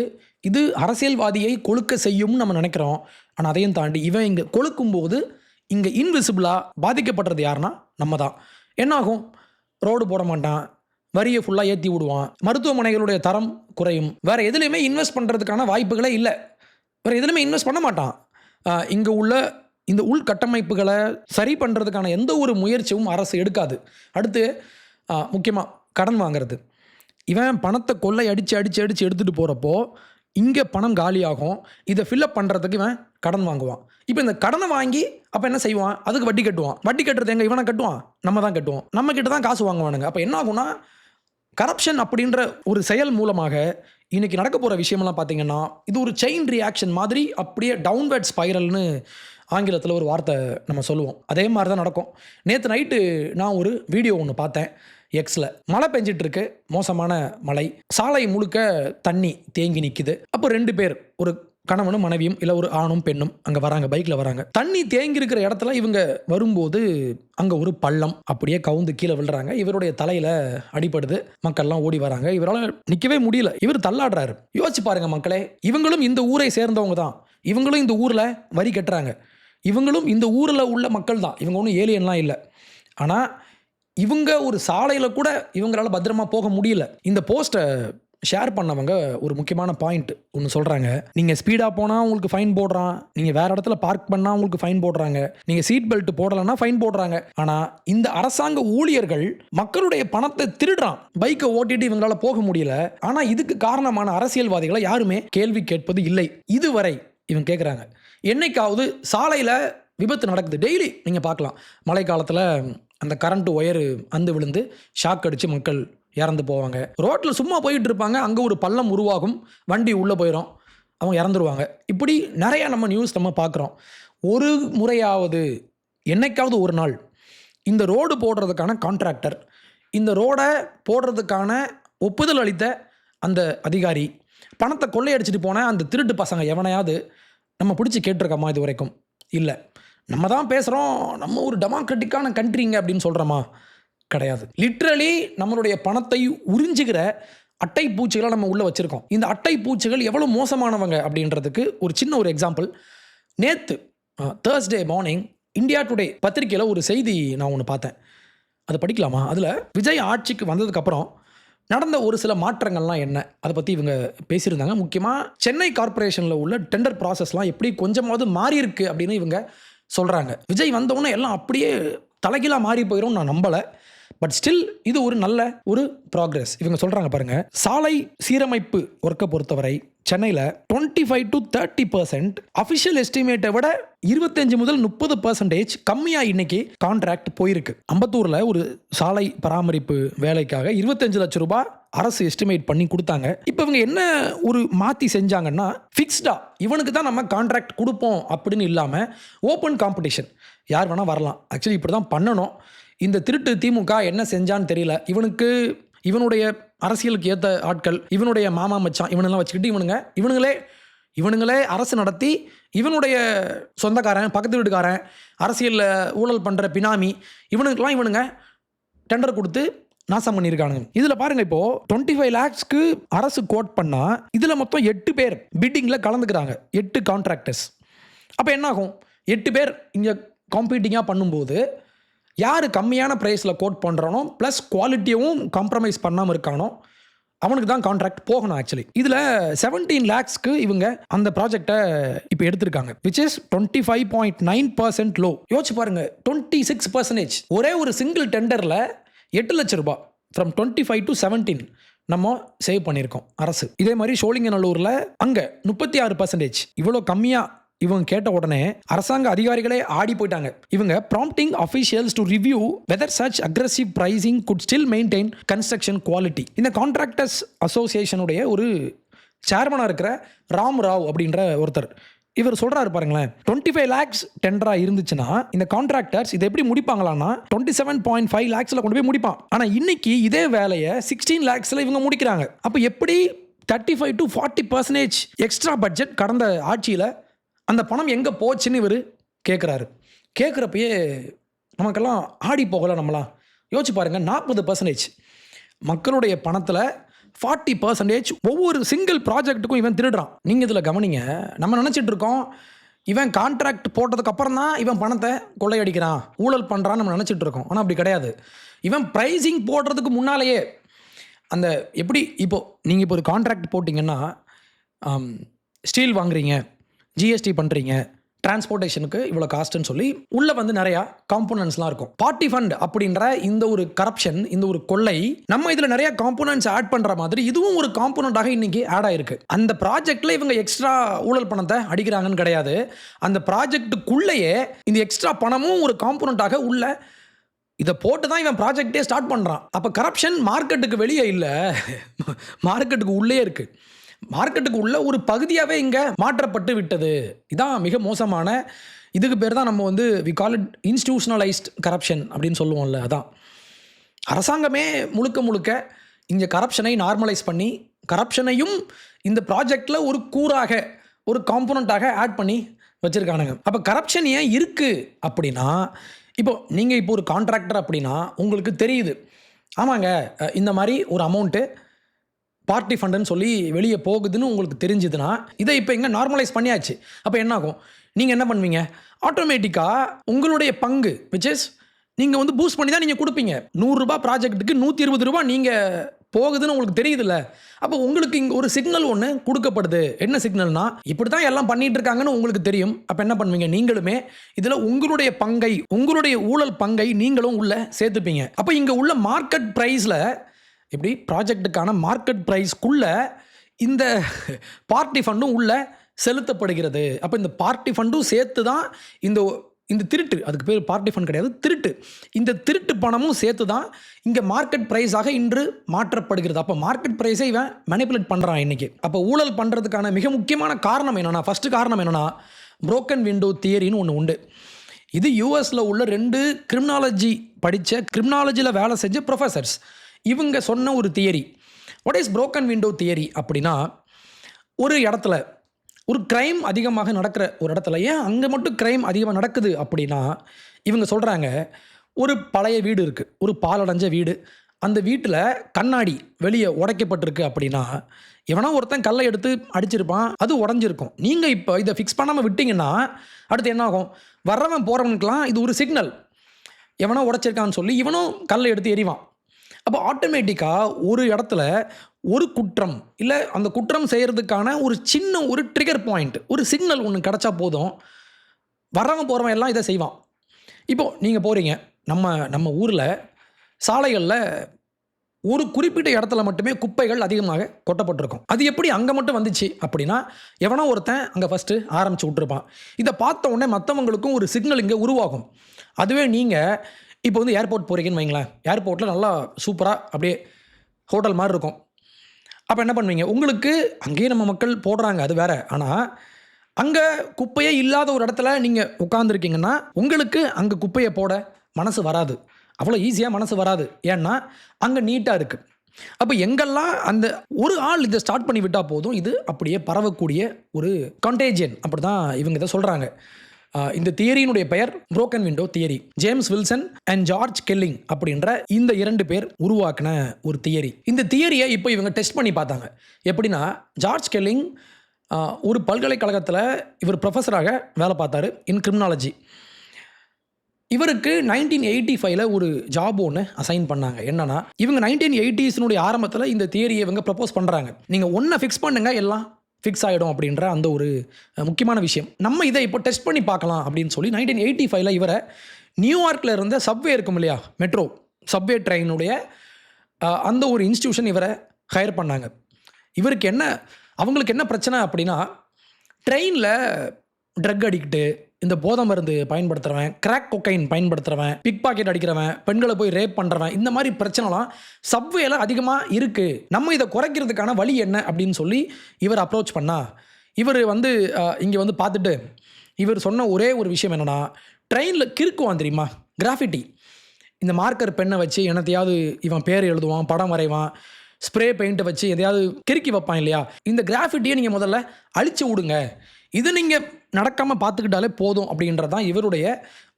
இது அரசியல்வாதியை கொழுக்க செய்யும்னு நம்ம நினைக்கிறோம். ஆனால் அதையும் தாண்டி இவன் இங்கே கொழுக்கும்போது இங்கே இன்விசிபிளாக பாதிக்கப்படுறது யாருன்னா நம்ம தான். என்னாகும்? ரோடு போட மாட்டான், வரியை ஃபுல்லாக ஏற்றி விடுவான், மருத்துவமனைகளுடைய தரம் குறையும், வேறு எதுலேயுமே இன்வெஸ்ட் பண்ணுறதுக்கான வாய்ப்புகளே இல்லை, வேறு எதுலையுமே இன்வெஸ்ட் பண்ண மாட்டான். இங்கே உள்ள இந்த உள்கட்டமைப்புகளை சரி பண்ணுறதுக்கான எந்த ஒரு முயற்சியும் அரசு எடுக்காது. அடுத்து முக்கியமாக கடன் வாங்கிறது. இவன் பணத்தை கொள்ளை அடித்து எடுத்துகிட்டு போகிறப்போ இங்கே பணம் காலியாகும். இதை ஃபில்லப் பண்ணுறதுக்கு இவன் கடன் வாங்குவான். இப்போ இந்த கடனை வாங்கி அப்போ என்ன செய்வான்? அதுக்கு வட்டி கட்டுவான். வட்டி கட்டுறது எங்கே? இவனை கட்டுவான், நம்ம தான் கட்டுவோம். நம்மக்கிட்ட தான் காசு வாங்குவானுங்க. அப்போ என்ன ஆகும்னா, கரப்ஷன் அப்படின்ற ஒரு செயல் மூலமாக இன்றைக்கி நடக்க போகிற விஷயமெல்லாம் பார்த்திங்கன்னா, இது ஒரு செயின் ரியாக்ஷன் மாதிரி அப்படியே டவுன்வர்ட் ஸ்பைரல்னு ஆங்கிலத்தில் ஒரு வார்த்தை நம்ம சொல்லுவோம். அதே மாதிரி தான் நடக்கும். நேற்று நைட்டு நான் ஒரு வீடியோ ஒன்று பார்த்தேன் எக்ஸில். மழை பெஞ்சிட்ருக்கு, மோசமான மழை, சாலை முழுக்க தண்ணி தேங்கி நிற்கிது. அப்போ 2 பேர், ஒரு கணவனும் மனைவியும், இல்லை ஒரு ஆணும் பெண்ணும் அங்கே வராங்க, பைக்கில் வராங்க. தண்ணி தேங்கி இருக்கிற இடத்துல இவங்க வரும்போது அங்கே ஒரு பள்ளம், அப்படியே கவுந்து கீழே விழுறாங்க. இவருடைய தலையில் அடிபடுது. மக்கள்லாம் ஓடி வராங்க. இவரால் நிற்கவே முடியல, இவர் தள்ளாடுறாரு. யோசிச்சு பாருங்க மக்களே, இவங்களும் இந்த ஊரை சேர்ந்தவங்க தான், இவங்களும் இந்த ஊரில் வரி கட்டுறாங்க, இவங்களும் இந்த ஊரில் உள்ள மக்கள் தான், இவங்க ஒன்றும் ஏலியன்லாம் இல்லை. ஆனால் இவங்க ஒரு சாலையில் கூட இவங்களால பத்திரமா போக முடியல. இந்த போஸ்ட்டை ஷேர் பண்ணவங்க ஒரு முக்கியமான பாயிண்ட் ஒன்று சொல்கிறாங்க. நீங்கள் ஸ்பீடாக போனால் உங்களுக்கு ஃபைன் போடுறான், நீங்கள் வேறு இடத்துல பார்க் பண்ணால் உங்களுக்கு ஃபைன் போடுறாங்க, நீங்கள் சீட் பெல்ட் போடலைன்னா ஃபைன் போடுறாங்க. ஆனால் இந்த அரசாங்க ஊழியர்கள் மக்களுடைய பணத்தை திருடுறான், பைக்கை ஓட்டிட்டு இவங்களால போக முடியல. ஆனால் இதுக்கு காரணமான அரசியல்வாதிகளை யாருமே கேள்வி கேட்பது இல்லை. இதுவரை இவங்க கேட்குறாங்க, என்னைக்காவது சாலையில் விபத்து நடக்குது, டெய்லி நீங்கள் பார்க்கலாம். மழை காலத்தில் அந்த கரண்ட் ஒயரு அந்து விழுந்து ஷாக் அடித்து மக்கள் இறந்து போவாங்க. ரோட்டில் சும்மா போயிட்டு இருப்பாங்க, அங்கே ஒரு பள்ளம் உருவாகும், வண்டி உள்ளே போயிடும், அவங்க இறந்துருவாங்க. இப்படி நிறையா நம்ம நியூஸ் நம்ம பார்க்குறோம். ஒரு முறையாவது, என்னைக்காவது ஒரு நாள் இந்த ரோடு போடுறதுக்கான கான்ட்ராக்டர், இந்த ரோடை போடுறதுக்கான ஒப்புதல் அளித்த அந்த அதிகாரி, பணத்தை கொள்ளையடிச்சிட்டு போன அந்த திருட்டு பசங்க எவனையாவது நம்ம பிடிச்சி கேட்டிருக்கோமா இது வரைக்கும்? இல்லை. நம்ம தான் பேசுகிறோம், நம்ம ஒரு டெமோக்ராட்டிக்கான கண்ட்ரிங்க அப்படின்னு சொல்கிறோமா? கிடையாது. லிட்ரலி நம்மளுடைய பணத்தை உறிஞ்சுகிற அட்டை பூச்சிகளை நம்ம உள்ளே வச்சுருக்கோம். இந்த அட்டை பூச்சிகள் எவ்வளோ மோசமானவங்க அப்படின்றதுக்கு ஒரு சின்ன ஒரு எக்ஸாம்பிள். நேற்று தேர்ஸ்டே மார்னிங் இந்தியா டுடே பத்திரிக்கையில் ஒரு செய்தி நான் ஒன்று பார்த்தேன். அதை படிக்கலாமா? அதில் விஜய் ஆட்சிக்கு வந்ததுக்கப்புறம் நடந்த ஒரு சில மாற்றங்கள்லாம் என்ன, அதை பற்றி இவங்க பேசியிருந்தாங்க. முக்கியமாக சென்னை கார்ப்பரேஷனில் உள்ள டெண்டர் ப்ராசஸ்லாம் எப்படி கொஞ்சமாவது மாறி இருக்கு அப்படின்னு இவங்க சொல்கிறாங்க. விஜய் வந்தவுடனே எல்லாம் அப்படியே தலைகீழாக மாறி போயிடும் நான் நம்பலை. பட் ஸ்டில் இது ஒரு நல்ல ஒரு ப்ராக்ரஸ். இவங்க சொல்கிறாங்க பாருங்கள், சாலை சீரமைப்பு ஒர்க்கை பொறுத்தவரை சென்னையில் 25 to 30% அஃபிஷியல் எஸ்டிமேட்டை விட 25 முதல் 30% கம்மியாக இன்னைக்கு கான்ட்ராக்ட் போயிருக்கு. அம்பத்தூரில் ஒரு சாலை பராமரிப்பு வேலைக்காக 25 லட்சம் ரூபாய் அரசு எஸ்டிமேட் பண்ணி கொடுத்தாங்க. இப்போ இவங்க என்ன ஒரு மாற்றி செஞ்சாங்கன்னா, ஃபிக்ஸ்டா இவனுக்கு தான் நம்ம கான்ட்ராக்ட் கொடுப்போம் அப்படின்னு இல்லாமல் ஓப்பன் காம்படிஷன், யார் வேணால் வரலாம். ஆக்சுவலி இப்படி தான் பண்ணணும். இந்த திருட்டு திமுக என்ன செஞ்சான்னு தெரியல. இவனுக்கு இவனுடைய அரசியலுக்கு ஏற்ற ஆட்கள், இவனுடைய மாமா மச்சான் இவனெல்லாம் வச்சுக்கிட்டு இவனுங்களே அரசு நடத்தி இவனுடைய சொந்தக்காரன், பக்கத்து வீட்டுக்காரன், அரசியலில் ஊழல் பண்ணுற பினாமி, இவனுங்க டெண்டர் கொடுத்து நாசம் பண்ணியிருக்கானுங்க. இதில் பாருங்கள், இப்போது 25 lakhsக்கு அரசு கோட் பண்ணால் இதில் மொத்தம் 8 பேர் பிட்டிங்கில் கலந்துக்கிறாங்க, 8 கான்ட்ராக்டர்ஸ். அப்போ என்னாகும், 8 பேர் இங்கே காம்பீட்டிங்காக பண்ணும்போது யார் கம்மியான ப்ரைஸில் கோட் பண்ணுறானோ ப்ளஸ் குவாலிட்டியும் காம்ப்ரமைஸ் பண்ணாமல் இருக்கானோ அவனுக்கு தான் கான்ட்ராக்ட் போகணும். ஆக்சுவலி இதில் 17 lakhsக்கு இவங்க அந்த ப்ராஜெக்டை இப்போ எடுத்திருக்காங்க, விச் இஸ் 25.9% லோ. யோசிச்சு பாருங்க, 26% ஒரே ஒரு சிங்கிள் டெண்டரில் 8 லட்ச ரூபாய் ஃப்ரம் 25 to 17 நம்ம சேவ் பண்ணியிருக்கோம் அரசு. இதே மாதிரி சோழிங்கநல்லூரில் அங்கே 36%. இவ்வளோ கம்மியாக இவங்க கேட்ட உடனே அரசாங்க அதிகாரிகளே ஆடி போயிட்டாங்க. இவங்க prompting officials to review whether such aggressive pricing could still maintain construction quality. இந்த கான்ட்ராக்டர்ஸ் அசோசியேஷனுடைய ஒரு சேர்மனாக இருக்கிற ராம் ராவ் அப்படின்ற ஒருத்தர் இவர் சொல்கிறாரு பாருங்களேன், 25 lakhs டெண்டராக இருந்துச்சுன்னா இந்த கான்ட்ராக்டர்ஸ் இதை எப்படி முடிப்பாங்களான்னா 27.5 lakhsல கொண்டு போய் முடிப்பான். ஆனால் இன்னைக்கு இதே வேலையை 16 lakhsல இவங்க முடிக்கிறாங்க. அப்போ எப்படி 35 to 40% எக்ஸ்ட்ரா பட்ஜெட் கடந்த ஆட்சியில் அந்த பணம் எங்கே போச்சுன்னு இவர் கேட்குறாரு. கேட்குறப்பயே நமக்கெல்லாம் ஆடி போகலை. நம்மளாம் யோசிச்சு பாருங்கள், 40% மக்களுடைய பணத்தில் 40% ஒவ்வொரு சிங்கிள் ப்ராஜெக்ட்டுக்கும் இவன் திருடுறான். நீங்கள் இதில் கவனிங்க, நம்ம நினச்சிட்டு இருக்கோம் இவன் கான்ட்ராக்ட் போட்டதுக்கு அப்புறம் தான் இவன் பணத்தை கொள்ளையடிக்கிறான், ஊழல் பண்ணுறான்னு நம்ம நினச்சிட்டு இருக்கோம். ஆனால் அப்படி கிடையாது. இவன் ப்ரைஸிங் போடுறதுக்கு முன்னாலேயே அந்த எப்படி இப்போது நீங்கள் இப்போ ஒரு கான்ட்ராக்ட் போட்டிங்கன்னா ஸ்டீல் வாங்குறீங்க, ஜிஎஸ்டி பண்ணுறீங்க, டிரான்ஸ்போர்ட்டேஷனுக்கு இவ்வளோ காஸ்ட்டுன்னு சொல்லி உள்ளே வந்து நிறையா காம்போனன்ட்ஸ்லாம் இருக்கும். பார்ட்டி ஃபண்ட் அப்படின்ற இந்த ஒரு கரப்ஷன், இந்த ஒரு கொள்ளை, நம்ம இதில் நிறைய காம்போனன்ட்ஸ் ஆட் பண்ணுற மாதிரி இதுவும் ஒரு காம்போனண்ட்டாக இன்றைக்கி ஆட் ஆகிருக்கு. அந்த ப்ராஜெக்டில் இவங்க எக்ஸ்ட்ரா ஊழல் பணத்தை அடிக்கிறாங்கன்னு கிடையாது, அந்த ப்ராஜெக்ட்டுக்குள்ளேயே இந்த எக்ஸ்ட்ரா பணமும் ஒரு காம்போனண்ட்டாக உள்ள இதை போட்டு தான் இவன் ப்ராஜெக்டே ஸ்டார்ட் பண்ணுறான். அப்போ கரப்ஷன் மார்க்கெட்டுக்கு வெளியே இல்லை, மார்க்கெட்டுக்கு உள்ளே இருக்குது. மார்க்கெட்டுக்கு உள்ள ஒரு பகுதியாகவே இங்கே மாற்றப்பட்டு விட்டது. இதான் மிக மோசமான, இதுக்கு பேர் தான் நம்ம வந்து we call it institutionalised corruption அப்படின்னு சொல்லுவோம்ல. அதான் அரசாங்கமே முழுக்க இங்கே கரப்ஷனை நார்மலைஸ் பண்ணி கரப்ஷனையும் இந்த ப்ராஜெக்டில் ஒரு கூறாக, ஒரு காம்போனண்ட்டாக ஆட் பண்ணி வச்சுருக்கானுங்க. அப்போ கரப்ஷன் ஏன் இருக்குது அப்படின்னா, நீங்கள் இப்போ ஒரு கான்ட்ராக்டர் அப்படின்னா உங்களுக்கு தெரியுது, ஆமாங்க இந்த மாதிரி ஒரு அமௌண்ட்டு பார்ட்டி ஃபண்டுன்னு சொல்லி வெளியே போகுதுன்னு உங்களுக்கு தெரிஞ்சுதுன்னா இதை இப்போ எங்கே நார்மலைஸ் பண்ணியாச்சு. அப்போ என்ன ஆகும், நீங்கள் என்ன பண்ணுவீங்க, ஆட்டோமேட்டிக்காக உங்களுடைய பங்கு விச் இஸ் நீங்கள் வந்து பூஸ்ட் பண்ணி தான் நீங்கள் கொடுப்பீங்க. 100 ரூபா ப்ராஜெக்ட்டுக்கு 120 ரூபா நீங்கள் போகுதுன்னு உங்களுக்கு தெரியுதுல்ல. அப்போ உங்களுக்கு இங்கே ஒரு சிக்னல் ஒன்று கொடுக்கப்படுது. என்ன சிக்னல்னா, இப்படி தான் எல்லாம் பண்ணிட்டு இருக்காங்கன்னு உங்களுக்கு தெரியும். அப்போ என்ன பண்ணுவீங்க, நீங்களுமே இதில் உங்களுடைய பங்கை, உங்களுடைய ஊழல் பங்கை நீங்களும் உள்ள சேர்த்துப்பீங்க. அப்போ இங்கே உள்ள மார்க்கெட் ப்ரைஸில் இப்படி ப்ராஜெக்ட்டுக்கான மார்க்கெட் ப்ரைஸ்க்குள்ள இந்த பார்ட்டி ஃபண்டும் உள்ள செலுத்தப்படுகிறது. அப்போ இந்த பார்ட்டி ஃபண்டும் சேர்த்து தான் இந்த திருட்டு, அதுக்கு பேர் பார்ட்டி ஃபண்ட் கிடையாது, திருட்டு, இந்த திருட்டு பணமும் சேர்த்து தான் இங்கே மார்க்கெட் ப்ரைஸாக இன்று மாற்றப்படுகிறது. அப்போ மார்க்கெட் ப்ரைஸை இவன் மேனிப்புலேட் பண்ணுறான் இன்றைக்கி. அப்போ ஊழல் பண்ணுறதுக்கான மிக முக்கியமான காரணம் என்னென்னா, ஃபஸ்ட்டு காரணம் என்னென்னா புரோக்கன் விண்டோ தியரின்னு ஒன்று உண்டு. இது யூஎஸில் உள்ள 2 கிரிமினாலஜி படித்த, கிரிமினாலஜியில் வேலை செஞ்ச ப்ரொஃபஸர்ஸ் இவங்க சொன்ன ஒரு theory. What is broken window theory அப்படின்னா, ஒரு இடத்துல ஒரு க்ரைம் அதிகமாக நடக்கிற ஒரு இடத்துல, ஏன் அங்கே மட்டும் க்ரைம் அதிகமாக நடக்குது அப்படின்னா, இவங்க சொல்கிறாங்க, ஒரு பழைய வீடு இருக்குது, ஒரு பாலடைஞ்ச வீடு, அந்த வீட்டில் கண்ணாடி வெளியே உடைக்கப்பட்டிருக்கு அப்படின்னா எவனா ஒருத்தன் கல்லை எடுத்து அடிச்சிருப்பான், அது உடஞ்சிருக்கும். நீங்கள் இப்போ இதை ஃபிக்ஸ் பண்ணாமல் விட்டிங்கன்னா அடுத்து என்ன ஆகும், வர்றவன் போகிறவனுக்கெலாம் இது ஒரு சிக்னல், எவனா உடைச்சிருக்கான்னு சொல்லி இவனும் கல்லை எடுத்து எறிவான். அப்போ ஆட்டோமேட்டிக்காக ஒரு இடத்துல ஒரு குற்றம் இல்லை அந்த குற்றம் செய்கிறதுக்கான ஒரு சின்ன ஒரு ட்ரிகர் பாயிண்ட், ஒரு சிக்னல் ஒன்று கிடச்சா போதும், வர்றவன் போகிறவன் எல்லாம் இதை செய்வான். இப்போது நீங்கள் போகிறீங்க, நம்ம ஊரில் சாலைகளில் ஒரு குறிப்பிட்ட இடத்துல மட்டுமே குப்பைகள் அதிகமாக கொட்டப்பட்டிருக்கும். அது எப்படி அங்கே மட்டும் வந்துச்சு அப்படின்னா, எவனோ ஒருத்தன் அங்கே ஃபஸ்ட்டு ஆரம்பித்து விட்டுருப்பான். இதை பார்த்த உடனே மற்றவங்களுக்கும் ஒரு சிக்னல் இங்கே உருவாகும். அதுவே நீங்கள் இப்போ வந்து ஏர்போர்ட் போகிறீங்கன்னு வைங்களேன், ஏர்போர்ட்டில் நல்லா சூப்பராக அப்படியே ஹோட்டல் மாதிரி இருக்கும். அப்போ என்ன பண்ணுவீங்க, உங்களுக்கு அங்கேயே நம்ம மக்கள் போடுறாங்க, அது வேறு. ஆனால் அங்கே குப்பையே இல்லாத ஒரு இடத்துல நீங்கள் உட்காந்துருக்கீங்கன்னா உங்களுக்கு அங்கே குப்பையை போட மனசு வராது, அவ்வளோ ஈஸியாக மனசு வராது. ஏன்னா அங்கே நீட்டாக இருக்குது. அப்போ எங்கெல்லாம் அந்த ஒரு ஆள் இதை ஸ்டார்ட் பண்ணி விட்டால் போதும், இது அப்படியே பரவக்கூடிய ஒரு கண்டேஜியன். அப்படி தான் இவங்க இதை சொல்கிறாங்க. இந்த தியரியினுடைய பெயர் broken window theory. James Wilson and George Kelling அப்படின்ற இந்த 2 பேர் உருவாக்கின ஒரு தியரி. இந்த தியரியை இப்போ இவங்க டெஸ்ட் பண்ணி பார்த்தாங்க. எப்படின்னா, ஜார்ஜ் கெல்லிங் ஒரு பல்கலைக்கழகத்தில் இவர் ப்ரொஃபஸராக வேலை பார்த்தாரு இன் கிரிமினாலஜி. இவருக்கு 1985 ஒரு ஜாப் ஒன்று அசைன் பண்ணாங்க. என்னன்னா, இவங்க 1980s ஆரம்பத்தில் இந்த தியரியை இவங்க ப்ரப்போஸ் பண்ணுறாங்க. நீங்கள் ஒன்றை ஃபிக்ஸ் பண்ணுங்க, எல்லாம் ஃபிக்ஸ் ஆகிடும் அப்படின்ற அந்த ஒரு முக்கியமான விஷயம். நம்ம இதை இப்போ டெஸ்ட் பண்ணி பார்க்கலாம் அப்படின்னு சொல்லி 1985 இவரை நியூயார்க்கில் இருந்த சப்வே இருக்கும் இல்லையா, மெட்ரோ சப்வே ட்ரெயினுடைய அந்த ஒரு இன்ஸ்டியூஷன் இவரை ஹையர் பண்ணாங்க. இவருக்கு அவங்களுக்கு என்ன பிரச்சனை அப்படின்னா, ட்ரெயினில் ட்ரக் அடிக்ட்டு, இந்த போதை மருந்து பயன்படுத்துகிறவன், கிராக் கொக்கைன் பயன்படுத்துகிறவன், பிக் பாக்கெட் அடிக்கிறவன், பெண்களை போய் ரேப் பண்ணுறவன், இந்த மாதிரி பிரச்சனைலாம் சப்வேல அதிகமாக இருக்குது. நம்ம இதை குறைக்கிறதுக்கான வழி என்ன அப்படின்னு சொல்லி இவர் அப்ரோச் பண்ணால், இவர் இங்கே பார்த்துட்டு இவர் சொன்ன ஒரே ஒரு விஷயம் என்னென்னா, ட்ரெயினில் கிறுக்குவான் தெரியுமா, கிராஃபிட்டி, இந்த மார்க்கர் பெண்ணை வச்சு என்னத்தையாவது இவன் பேர் எழுதுவான், படம் வரைவான், ஸ்ப்ரே பெயிண்ட்டை வச்சு எதையாவது கிறுக்கி வைப்பான் இல்லையா, இந்த கிராஃபிட்டியை நீங்கள் முதல்ல அழிச்சு விடுங்க, இது நீங்கள் நடக்காமல் பார்த்துக்கிட்டாலே போதும் அப்படின்றது தான் இவருடைய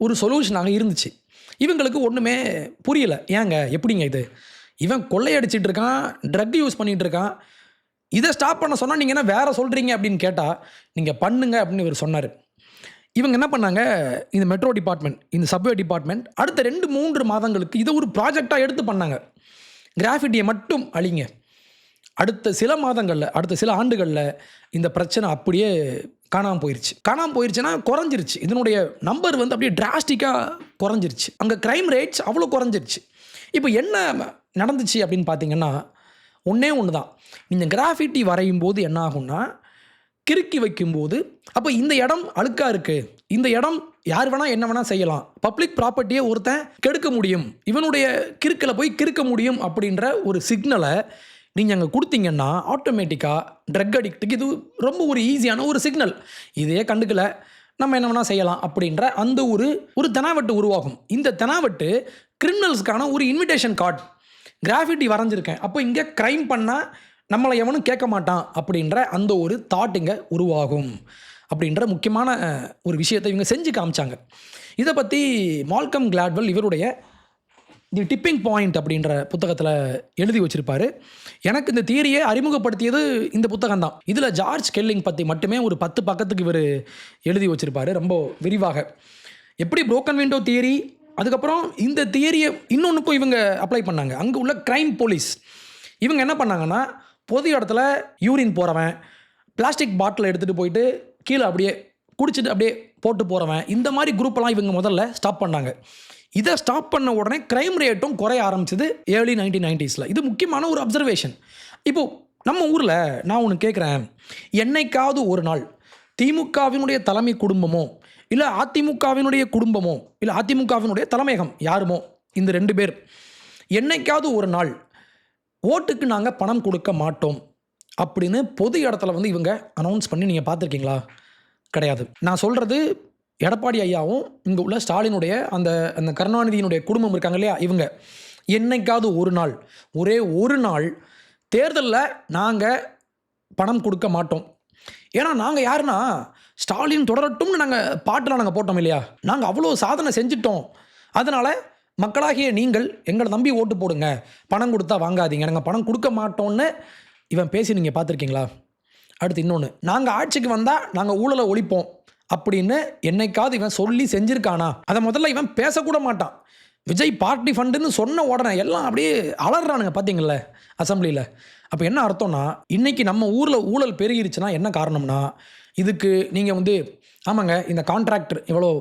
ஒரு சொல்யூஷனாக இருந்துச்சு. இவங்களுக்கு ஒன்றுமே புரியலை. ஏங்க எப்படிங்க இது, இவன் கொள்ளையடிச்சிட்டு இருக்கான், ட்ரக் யூஸ் பண்ணிகிட்டு இருக்கான், இதை ஸ்டாப் பண்ண சொன்னால் நீங்கள் என்ன வேறு சொல்கிறீங்க அப்படின்னு கேட்டால், நீங்கள் பண்ணுங்க அப்படின்னு இவர் சொன்னார். இவங்க என்ன பண்ணாங்க, இந்த மெட்ரோ டிபார்ட்மெண்ட், இந்த சப்வே டிபார்ட்மெண்ட் அடுத்த 2-3 மாதங்களுக்கு இதை ஒரு ப்ராஜெக்டாக எடுத்து பண்ணாங்க. கிராஃபிட்டியை மட்டும் அழிங்க. அடுத்த சில மாதங்களில், அடுத்த சில ஆண்டுகளில் இந்த பிரச்சனை அப்படியே காணாமல் போயிடுச்சுன்னா குறைஞ்சிருச்சு. இதனுடைய நம்பர் அப்படியே டிராஸ்டிக்காக குறைஞ்சிருச்சு. அங்கே க்ரைம் ரேட்ஸ் அவ்வளோ குறைஞ்சிருச்சு. இப்போ என்ன நடந்துச்சு அப்படின்னு பார்த்தீங்கன்னா, ஒன்றே ஒன்று தான். நீங்கள் கிராஃபிட்டி வரையும் போது என்ன ஆகும்னா, கிறுக்கி வைக்கும்போது, அப்போ இந்த இடம் அழுக்காக இருக்குது, இந்த இடம் யார் வேணால் என்ன வேணால் செய்யலாம், பப்ளிக் ப்ராப்பர்ட்டியை ஒருத்தன் கெடுக்க முடியும், இவனுடைய கிறுக்கில் போய் கிறுக்க முடியும் அப்படின்ற ஒரு சிக்னலை நீங்கள் அங்கே கொடுத்தீங்கன்னா, ஆட்டோமேட்டிக்காக ட்ரக் அடிக்ட்டுக்கு இது ரொம்ப ஒரு ஈஸியான ஒரு சிக்னல். இதையே கண்டுக்கல, நம்ம என்ன வேணால் செய்யலாம் அப்படின்ற அந்த ஒரு தெனாவட்டு உருவாகும். இந்த தெனாவட்டு கிரிமினல்ஸ்க்கான ஒரு இன்விடேஷன் கார்டு. கிராஃபிட்டி வரைஞ்சிருக்கேன், அப்போ இங்கே க்ரைம் பண்ணால் நம்மளை எவனும் கேட்க மாட்டான் அப்படின்ற அந்த ஒரு தாட் இங்கே உருவாகும் அப்படின்ற முக்கியமான ஒரு விஷயத்தை இவங்க செஞ்சு காமிச்சாங்க. இதை பற்றி மால்கம் கிளாட்வெல் இவருடைய தி டிப்பிங் பாயிண்ட் அப்படின்ற புத்தகத்தில் எழுதி வச்சுருப்பார். எனக்கு இந்த தியரியை அறிமுகப்படுத்தியது இந்த புத்தகம் தான். இதில் ஜார்ஜ் கெல்லிங் பற்றி மட்டுமே ஒரு 10 பக்கத்துக்கு இவர் எழுதி வச்சுருப்பார், ரொம்ப விரிவாக. எப்படி புரோக்கன் விண்டோ தியரி, அதுக்கப்புறம் இந்த தியரியை இன்னொன்றுக்கும் இவங்க அப்ளை பண்ணாங்க. அங்கே உள்ள க்ரைம் போலீஸ் இவங்க என்ன பண்ணாங்கன்னா, பொது இடத்துல யூரின் போகிறவன், பிளாஸ்டிக் பாட்டில் எடுத்துகிட்டு போயிட்டு கீழே அப்படியே குடிச்சிட்டு அப்படியே போட்டு போகிறவன், இந்த மாதிரி குரூப்பெல்லாம் இவங்க முதல்ல ஸ்டாப் பண்ணாங்க. இதை ஸ்டாப் பண்ண உடனே க்ரைம் ரேட்டும் குறைய ஆரம்பிச்சது ஏர்லி 1990s. இது முக்கியமான ஒரு அப்சர்வேஷன். இப்போது நம்ம ஊரில் நான் ஒன்று கேட்குறேன், என்னைக்காவது ஒரு நாள் திமுகவினுடைய தலைமை குடும்பமோ, இல்லை அதிமுகவினுடைய குடும்பமோ, இல்லை அதிமுகவினுடைய தலைமையகம் யாருமோ, இந்த 2 பேர் என்னைக்காவது ஒரு நாள் ஓட்டுக்கு நாங்கள் பணம் கொடுக்க மாட்டோம் அப்படின்னு பொது இடத்துல இவங்க அனௌன்ஸ் பண்ணி நீங்கள் பார்த்துருக்கீங்களா? கிடையாது. நான் சொல்கிறது எடப்பாடி ஐயாவும் இங்கே உள்ள ஸ்டாலினுடைய அந்த கருணாநிதியினுடைய குடும்பம் இருக்காங்க இல்லையா, இவங்க என்னைக்காவது ஒரு நாள், ஒரே ஒரு நாள் தேர்தலில் நாங்கள் பணம் கொடுக்க மாட்டோம். ஏன்னா நாங்கள் யாருன்னா, ஸ்டாலின் தொடரட்டும்னு நாங்கள் பாட்டில் நாங்கள் போட்டோம் இல்லையா, நாங்கள் அவ்வளோ சாதனை செஞ்சிட்டோம், அதனால் மக்களாகிய நீங்கள் எங்களை நம்பி ஓட்டு போடுங்க, பணம் கொடுத்தா வாங்காதீங்க, நாங்கள் பணம் கொடுக்க மாட்டோம்னு இவன் பேசி நீங்கள் பார்த்துருக்கீங்களா? அடுத்து இன்னொன்று, நாங்கள் ஆட்சிக்கு வந்தால் நாங்கள் ஊழலை ஒழிப்போம் அப்படின்னு என்னைக்காவது இவன் சொல்லி செஞ்சுருக்கானா? அதை முதல்ல இவன் பேசக்கூட மாட்டான். விஜய் பார்ட்டி ஃபண்டுன்னு சொன்ன உடனே எல்லாம் அப்படியே அலறானுங்க பார்த்தீங்கள அசம்பிளியில். அப்போ என்ன அர்த்தம்னா, இன்றைக்கி நம்ம ஊரில் ஊழல் பெருகிருச்சுன்னா என்ன காரணம்னா, இதுக்கு நீங்கள் ஆமாங்க, இந்த கான்ட்ராக்டர் இவ்வளோ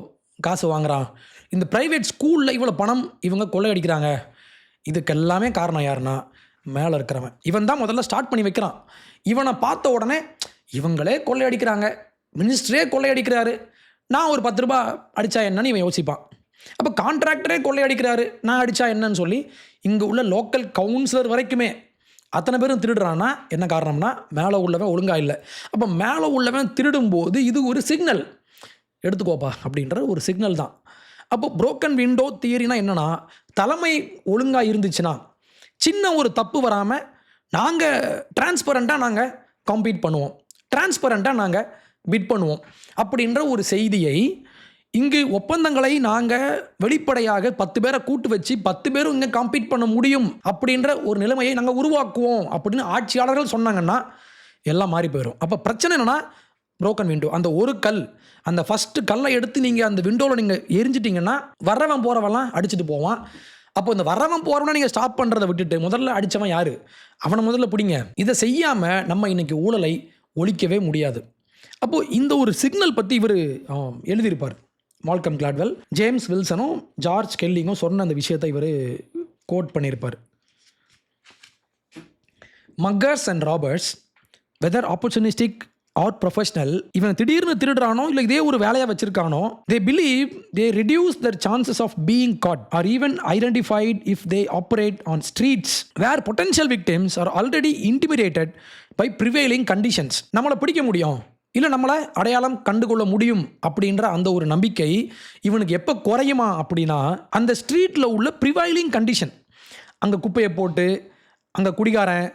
காசு வாங்குறான், இந்த ப்ரைவேட் ஸ்கூலில் இவ்வளோ பணம் இவங்க கொள்ளையடிக்கிறாங்க, இதுக்கு எல்லாமே காரணம் யாருன்னா மேலே இருக்கிறவன். இவன் தான் முதல்ல ஸ்டார்ட் பண்ணி வைக்கிறான். இவனை பார்த்த உடனே இவங்களே கொள்ளையடிக்கிறாங்க, மினிஸ்டரே கொள்ளையடிக்கிறாரு, நான் ஒரு 10 ரூபா அடித்தா என்னன்னு இவன் யோசிப்பான். அப்போ கான்ட்ராக்டரே கொள்ளையடிக்கிறாரு, நான் அடித்தா என்னன்னு சொல்லி இங்கே உள்ள லோக்கல் கவுன்சிலர் வரைக்குமே அத்தனை பேரும் திருடுறான்னா என்ன காரணம்னா, மேலே உள்ளவன் ஒழுங்காக இல்லை. அப்போ மேலே உள்ளவன் திருடும்போது இது ஒரு சிக்னல், எடுத்துக்கோப்பா அப்படின்ற ஒரு சிக்னல் தான். அப்போ புரோக்கன் விண்டோ தியரினா என்னென்னா, தலைமை ஒழுங்காக இருந்துச்சுன்னா சின்ன ஒரு தப்பு வராமல் நாங்கள் டிரான்ஸ்பரண்ட்டாக நாங்கள் காம்பீட் பண்ணுவோம், டிரான்ஸ்பரண்ட்டாக நாங்கள் பிட் பண்ணுவோம் அப்படின்ற ஒரு செய்தியை இங்கு ஒப்பந்தங்களை நாங்கள் வெளிப்படையாக 10 பேரை கூட்டு வச்சு 10 பேரும் இங்கே காம்பீட் பண்ண முடியும் அப்படின்ற ஒரு நிலைமையை நாங்கள் உருவாக்குவோம் அப்படின்னு ஆட்சியாளர்கள் சொன்னாங்கன்னா எல்லாம் மாறி போயிடும். அப்போ பிரச்சனை என்னென்னா புரோக்கன் விண்டோ. அந்த ஒரு கல், அந்த ஃபஸ்ட்டு கல்லை எடுத்து நீங்கள் அந்த விண்டோவில் நீங்கள் எரிஞ்சிட்டிங்கன்னா வரவன் போகிறவெல்லாம் அடிச்சுட்டு போவான். அப்போ இந்த வரவன் போகிறவனை நீங்கள் ஸ்டாப் பண்ணுறதை விட்டுட்டு முதல்ல அடித்தவன் யார், அவனை முதல்ல பிடிங்க. இதை செய்யாமல் நம்ம இன்றைக்கி ஊழலை ஒழிக்கவே முடியாது. அப்போது இந்த ஒரு சிக்னல் பற்றி இவர் எழுதியிருப்பார். மால்கம் கிளாட்வெல், ஜேம்ஸ் வில்சனும் ஜார்ஜ் கெல்லிங்கும் சொன்ன அந்த விஷயத்தை இவர் கோட் பண்ணியிருப்பார். Muggers and robbers whether opportunistic or professional, இவன் திடீர்னு திருடுறானோ இல்லை இதே ஒரு வேலையாக வச்சுருக்கானோ, they believe they reduce their chances of being caught or even identified if they operate on streets where potential victims are already intimidated by prevailing conditions. நம்மளை பிடிக்க முடியும், இல்லை நம்மளை அடையாளம் கண்டுகொள்ள முடியும் அப்படின்ற அந்த ஒரு நம்பிக்கை இவனுக்கு எப்போ குறையுமா அப்படின்னா, அந்த ஸ்ட்ரீட்டில் உள்ள ப்ரிவைலிங் கண்டிஷன், அங்கே குப்பையை போட்டு அங்கே குடிகாரன்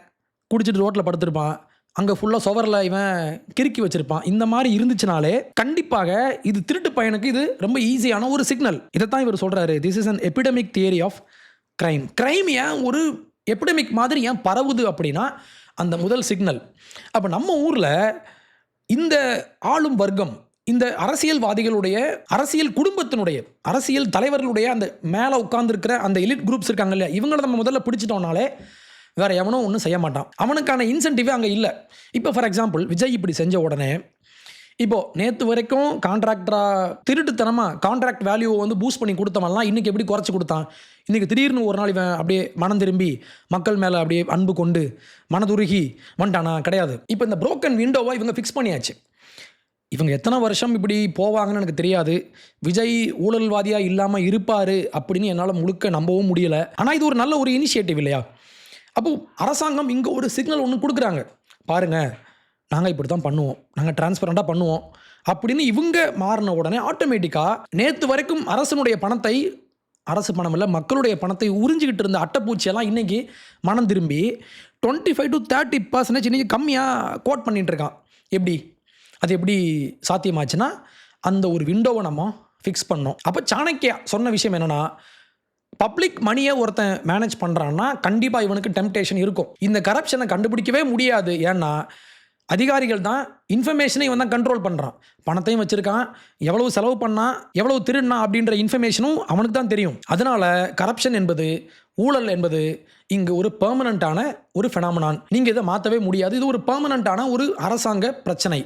குடிச்சிட்டு ரோட்டில் படுத்திருப்பான், அங்கே ஃபுல்லாக சுவரில் இவன் கிறுக்கி வச்சுருப்பான், இந்த மாதிரி இருந்துச்சுனாலே கண்டிப்பாக இது திருட்டு பையனுக்கு இது ரொம்ப ஈஸியான ஒரு சிக்னல். இதைத்தான் இவர் சொல்கிறாரு, this is an epidemic theory of crime. Crime ஏன் ஒரு எபிடமிக் மாதிரி ஏன் பரவுது அப்படின்னா அந்த முதல் சிக்னல். அப்போ நம்ம ஊரில் இந்த ஆளும் வர்க்கம், இந்த அரசியல்வாதிகளுடைய, அரசியல் குடும்பத்தினுடைய, அரசியல் தலைவர்களுடைய அந்த மேலே உட்கார்ந்துருக்கிற அந்த எலிட் குரூப்ஸ் இருக்காங்க இல்லையா, இவங்களை நம்ம முதல்ல பிடிச்சிட்டோம்னாலே வேறு எவனும் ஒன்றும் செய்ய மாட்டான். அவனுக்கான இன்சென்டிவே அங்கே இல்லை. இப்போ ஃபார் எக்ஸாம்பிள் விஜய் இப்படி செஞ்ச உடனே, இப்போது நேற்று வரைக்கும் கான்ட்ராக்டராக திருட்டுத்தனமாக கான்ட்ராக்ட் வேல்யூவை வந்து பூஸ்ட் பண்ணி கொடுத்தவன்லாம் இன்றைக்கி எப்படி குறைச்சி கொடுத்தான்? இன்றைக்கி திடீர்னு ஒரு நாள் இவன் அப்படியே மனம் திரும்பி மக்கள் மேலே அப்படியே அன்பு கொண்டு மனதுருகி வந்துட்டானா? கிடையாது. இப்போ இந்த புரோக்கன் விண்டோவை இவங்க ஃபிக்ஸ் பண்ணியாச்சு. இவங்க எத்தனை வருஷம் இப்படி போவாங்கன்னு எனக்கு தெரியாது. விஜய் ஊழல்வாதியாக இல்லாமல் இருப்பார் அப்படின்னு என்னால் முழுக்க நம்பவும் முடியலை. ஆனால் இது ஒரு நல்ல ஒரு இனிஷியேட்டிவ் இல்லையா? அப்போது அரசாங்கம் இங்கே ஒரு சிக்னல் ஒன்று கொடுக்குறாங்க, பாருங்கள் நாங்கள் இப்படி தான் பண்ணுவோம், நாங்கள் டிரான்ஸ்பரண்ட்டாக பண்ணுவோம் அப்படின்னு. இவங்க மாறின உடனே ஆட்டோமேட்டிக்காக நேற்று வரைக்கும் அரசனுடைய பணத்தை, அரசு பணம் இல்லை மக்களுடைய பணத்தை உறிஞ்சிக்கிட்டு இருந்த அட்டைப்பூச்சியெல்லாம் இன்றைக்கி மனம் திரும்பி 25 to 30% இன்றைக்கி கம்மியாக கோட் பண்ணிகிட்டு இருக்கான். எப்படி அது எப்படி சாத்தியமாச்சுன்னா அந்த ஒரு விண்டோவை நம்ம ஃபிக்ஸ் பண்ணோம். அப்போ சாணக்கியா சொன்ன விஷயம் என்னென்னா, பப்ளிக் மணியை ஒருத்தன் மேனேஜ் பண்ணுறான்னா கண்டிப்பாக இவனுக்கு டெம்டேஷன் இருக்கும். இந்த கரப்ஷனை கண்டுபிடிக்கவே முடியாது. ஏன்னா அதிகாரிகள் தான் இன்ஃபர்மேஷனை இவன் தான் கண்ட்ரோல் பண்ணுறான். பணத்தையும் வச்சுருக்கான், எவ்வளவு செலவு பண்ணால் எவ்வளவு திருடினா அப்படின்ற இன்ஃபர்மேஷனும் அவனுக்கு தான் தெரியும். அதனால் கரப்ஷன் என்பது, ஊழல் என்பது இங்கு ஒரு பெர்மனண்ட்டான ஒரு ஃபெனாமினான். நீங்கள் இதை மாற்றவே முடியாது. இது ஒரு பெர்மனண்ட்டான ஒரு அரசாங்க பிரச்சனை,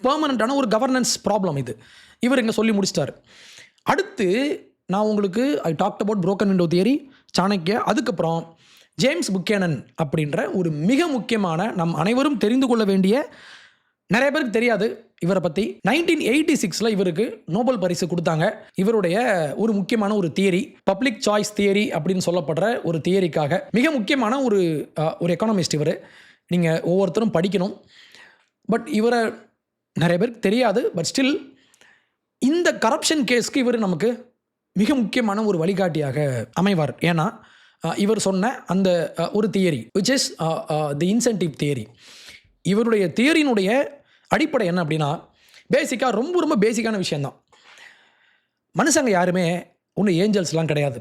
பெர்மனண்ட்டான ஒரு கவர்னன்ஸ் ப்ராப்ளம். இது இவர் இங்கே சொல்லி முடிச்சிட்டார். அடுத்து நான் உங்களுக்கு ஐ talked about broken window theory, Chanakya, அதுக்கப்புறம் ஜேம்ஸ் புக்கேனன் அப்படின்ற ஒரு மிக முக்கியமான, நம் அனைவரும் தெரிந்து கொள்ள வேண்டிய, நிறைய பேருக்கு தெரியாது இவரை பற்றி. 1986 இவருக்கு நோபல் பரிசு கொடுத்தாங்க. இவருடைய ஒரு முக்கியமான ஒரு தியரி, பப்ளிக் சாய்ஸ் தியரி அப்படின்னு சொல்லப்படுற ஒரு தியரிக்காக மிக முக்கியமான ஒரு எக்கானமிஸ்ட் இவர். நீங்கள் ஒவ்வொருத்தரும் படிக்கணும். பட் இவரை நிறைய பேருக்கு தெரியாது. பட் ஸ்டில் இந்த கரப்ஷன் கேஸ்க்கு இவர் நமக்கு மிக முக்கியமான ஒரு வழிகாட்டியாக அமைவார். ஏன்னா இவர் சொன்ன அந்த ஒரு theory which is the incentive theory. இவருடைய தியரியினுடைய அடிப்படை என்ன அப்படின்னா, பேசிக்காக ரொம்ப ரொம்ப பேசிக்கான விஷயந்தான். மனுஷங்க யாருமே ஒன்றும் ஏஞ்சல்ஸ்லாம் கிடையாது.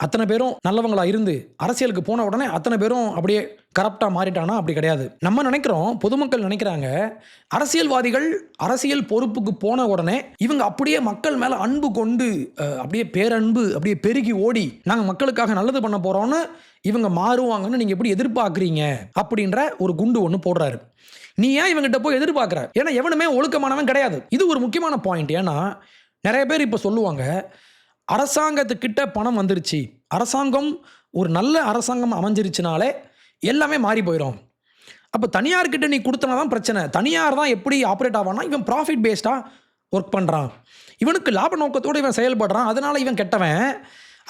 அத்தனை பேரும் நல்லவங்களாக இருந்து அரசியலுக்கு போன உடனே அத்தனை பேரும் அப்படியே கரப்டாக மாறிட்டானா? அப்படி கிடையாது. நம்ம நினைக்கிறோம், பொதுமக்கள் நினைக்கிறாங்க, அரசியல்வாதிகள் அரசியல் பொறுப்புக்கு போன உடனே இவங்க அப்படியே மக்கள் மேலே அன்பு கொண்டு அப்படியே பேரன்பு அப்படியே பெருகி ஓடி நாங்கள் மக்களுக்காக நல்லது பண்ண போகிறோன்னு இவங்க மாறுவாங்கன்னு நீங்கள் எப்படி எதிர்பார்க்குறீங்க அப்படின்ற ஒரு குண்டு ஒன்று போடுறாரு. நீ ஏன் இவங்ககிட்ட போய் எதிர்பார்க்குற? ஏன்னா எவனுமே ஒழுக்கமானவன் கிடையாது. இது ஒரு முக்கியமான பாயிண்ட். ஏன்னா நிறைய பேர் இப்போ சொல்லுவாங்க, அரசாங்கத்துக்கிட்ட பணம் வந்துருச்சு, அரசாங்கம் ஒரு நல்ல அரசாங்கம் அமைஞ்சிருச்சுனாலே எல்லாமே மாறி போயிடும். அப்போ தனியார்கிட்ட நீ கொடுத்தனா தான் பிரச்சனை. தனியார் தான் எப்படி ஆப்ரேட் ஆவான்னா, இவன் ப்ராஃபிட் பேஸ்டாக ஒர்க் பண்ணுறான், இவனுக்கு லாப நோக்கத்தோடு இவன் செயல்படுறான், அதனால் இவன் கெட்டவன்.